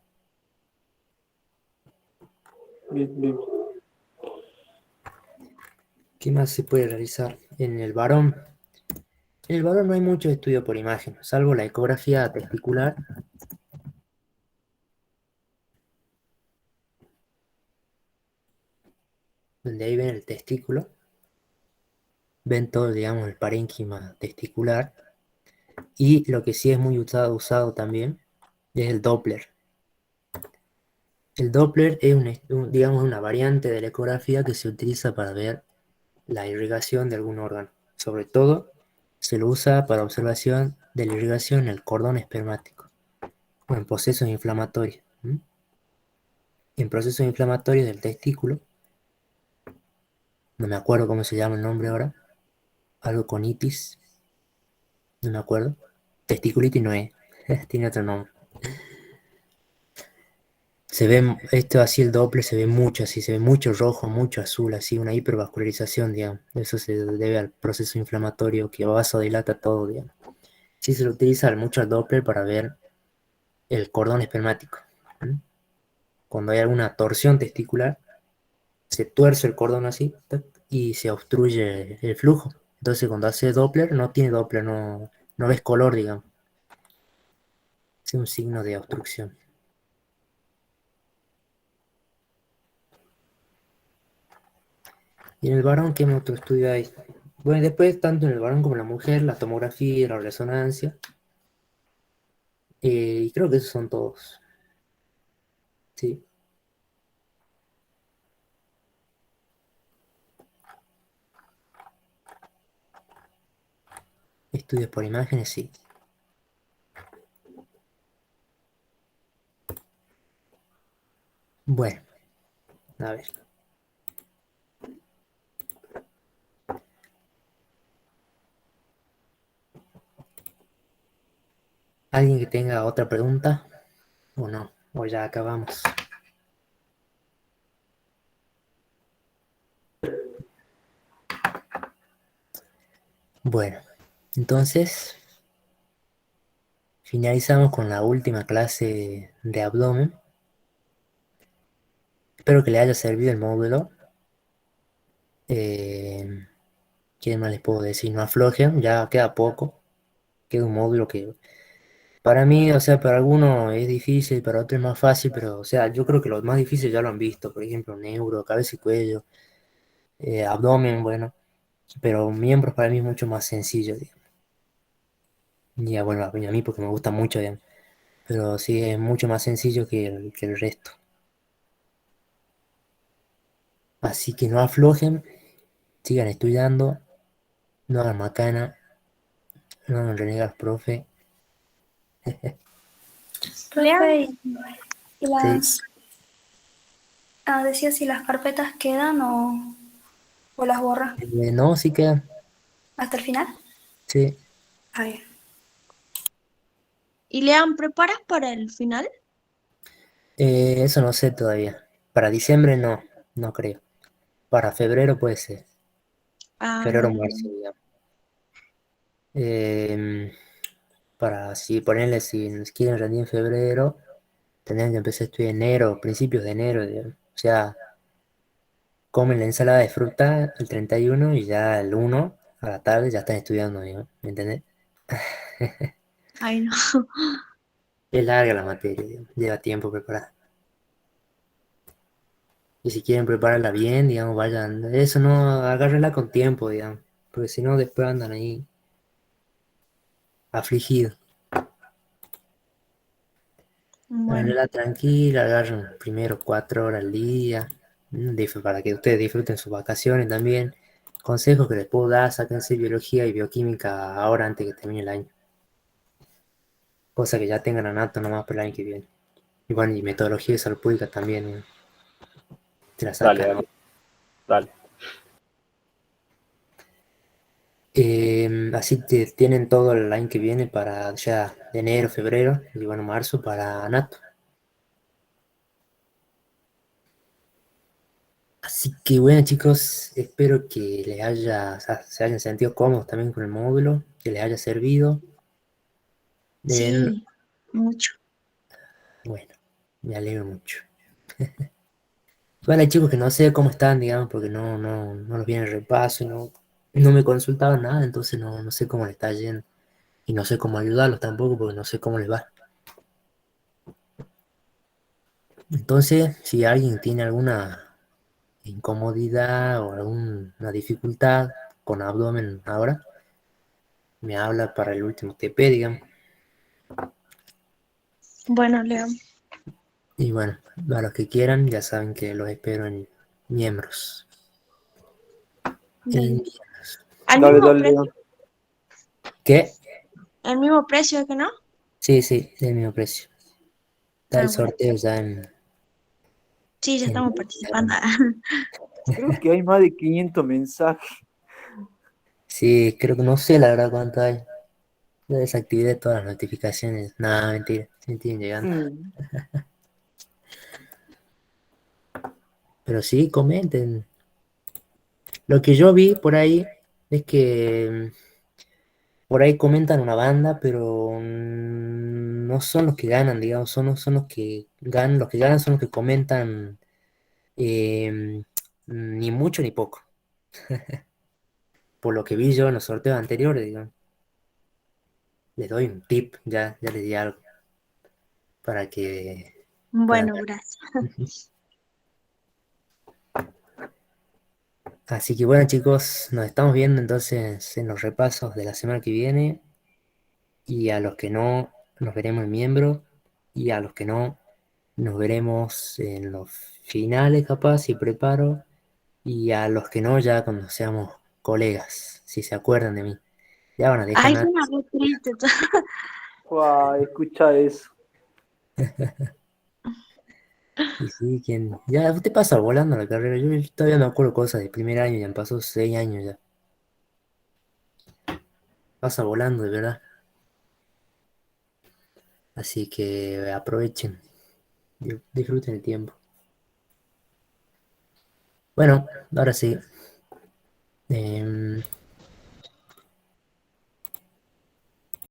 Bien, bien. ¿Qué más se puede realizar? En el varón. En el varón no hay mucho estudio por imagen, salvo la ecografía testicular. Donde ahí ven el testículo. Ven todo, digamos, el parénquima testicular. Y lo que sí es muy usado también es el Doppler. El Doppler es digamos, una variante de la ecografía que se utiliza para ver la irrigación de algún órgano. Sobre todo se lo usa para observación de la irrigación en el cordón espermático o en procesos inflamatorios. En procesos inflamatorios del testículo, no me acuerdo cómo se llama el nombre ahora, algo con itis, no me acuerdo. Testiculitis no es, tiene otro nombre. Se ve esto así, el Doppler se ve mucho así, se ve mucho rojo, mucho azul, así, una hipervascularización, digamos. Eso se debe al proceso inflamatorio que vasodilata todo, digamos. Sí se lo utiliza mucho el Doppler para ver el cordón espermático. Cuando hay alguna torsión testicular, se tuerce el cordón así y se obstruye el flujo. Entonces cuando hace Doppler, no tiene Doppler, no ves color, digamos. Es un signo de obstrucción. ¿Y en el varón qué otro estudio hay? Bueno, después, tanto en el varón como en la mujer, la tomografía y la resonancia. Y creo que esos son todos. Sí. Estudios por imágenes, sí. Bueno, a ver. ¿Alguien que tenga otra pregunta? ¿O no? ¿O ya acabamos? Bueno, entonces finalizamos con la última clase de abdomen. Espero que le haya servido el módulo. ¿Qué más les puedo decir? No aflojen, ya queda poco. Queda un módulo que para mí, o sea, para algunos es difícil, para otros es más fácil, pero, o sea, yo creo que los más difíciles ya lo han visto. Por ejemplo, neuro, cabeza y cuello, abdomen, bueno. Pero miembros para mí es mucho más sencillo, digamos. Ya, bueno, a mí porque me gusta mucho, digamos. Pero sí, es mucho más sencillo que el resto. Así que no aflojen, sigan estudiando, no hagan macana, no hagan renegar, profe. Lean, Profe, y Sí, las, decía si las carpetas quedan o las borra no, sí quedan, hasta el final. sí. Está bien. ¿y Lean, preparas para el final? Eso no sé todavía. Para diciembre no, no creo. Para febrero puede ser. Ah, Febrero o bueno, marzo, digamos. Em, para si ponerle, si nos quieren rendir en febrero, tendrían que empezar a estudiar en enero, principios de enero, digamos. O sea, comen la ensalada de fruta el 31 y ya el 1 a la tarde ya están estudiando, digamos, ¿me entendés? ay no. Es larga la materia, digamos, lleva tiempo preparar. Y si quieren prepararla bien, digamos, vayan, eso no, agárrenla con tiempo, digamos, porque si no después andan ahí afligidos. Bueno, Agárrenla tranquila, agarren primero 4 horas al día, para que ustedes disfruten sus vacaciones también. Consejos que les puedo dar, sáquense biología y bioquímica ahora antes que termine el año. Cosa que ya tengan anato nomás para el año que viene. Y bueno, y metodología de salud pública también, te la Dale, sacan. hermano, dale. Así que tienen todo el año que viene para ya enero, febrero y bueno, marzo para anato. Así que bueno chicos, espero que o sea, se hayan sentido cómodos también con el módulo, que les haya servido. sí, mucho. Bueno, me alegro mucho. Igual hay chicos que no sé cómo están, digamos, porque no los viene el repaso y no me consultaban nada, entonces no sé cómo les está yendo. Y no sé cómo ayudarlos tampoco, porque no sé cómo les va. Entonces, si alguien tiene alguna incomodidad o alguna dificultad con abdomen ahora, me habla para el último TP, digamos. Bueno, Lean, Y bueno, a los que quieran, ya saben que los espero en miembros. En dale. miembros. ¿Al Dale, mismo dale, precio? Lean. ¿Qué? ¿El mismo precio que no? Sí, sí, del mismo precio. Está Ah, el bueno. sorteo ya en, Sí, ya en estamos participando. Instagram. Creo que hay más de 500 mensajes. Sí, creo que no sé la verdad cuánto hay. Yo desactivé todas las notificaciones. Nada, mentira, sí siguen llegando. Mm. Pero sí, comenten. Lo que yo vi por ahí es que por ahí comentan una banda, pero no son los que ganan, digamos, son los que ganan son los que comentan ni mucho ni poco. Por lo que vi yo en los sorteos anteriores, digamos. Les doy un tip, ya les di algo. para que puedan Bueno, ver. gracias. Así que bueno, chicos, nos estamos viendo entonces en los repasos de la semana que viene. Y a los que no, nos veremos en miembro. Y a los que no, nos veremos en los finales, capaz, si preparo. Y a los que no, ya cuando seamos colegas, si se acuerdan de mí. Ya van a dejar Ay, nada. suena re triste. Guau, escucha eso. Y sí, ya te pasa volando la carrera. Yo todavía me acuerdo cosas de primer año, ya han pasado 6 años ya. Pasa volando, de verdad. Así que aprovechen, disfruten el tiempo. Bueno, ahora sí.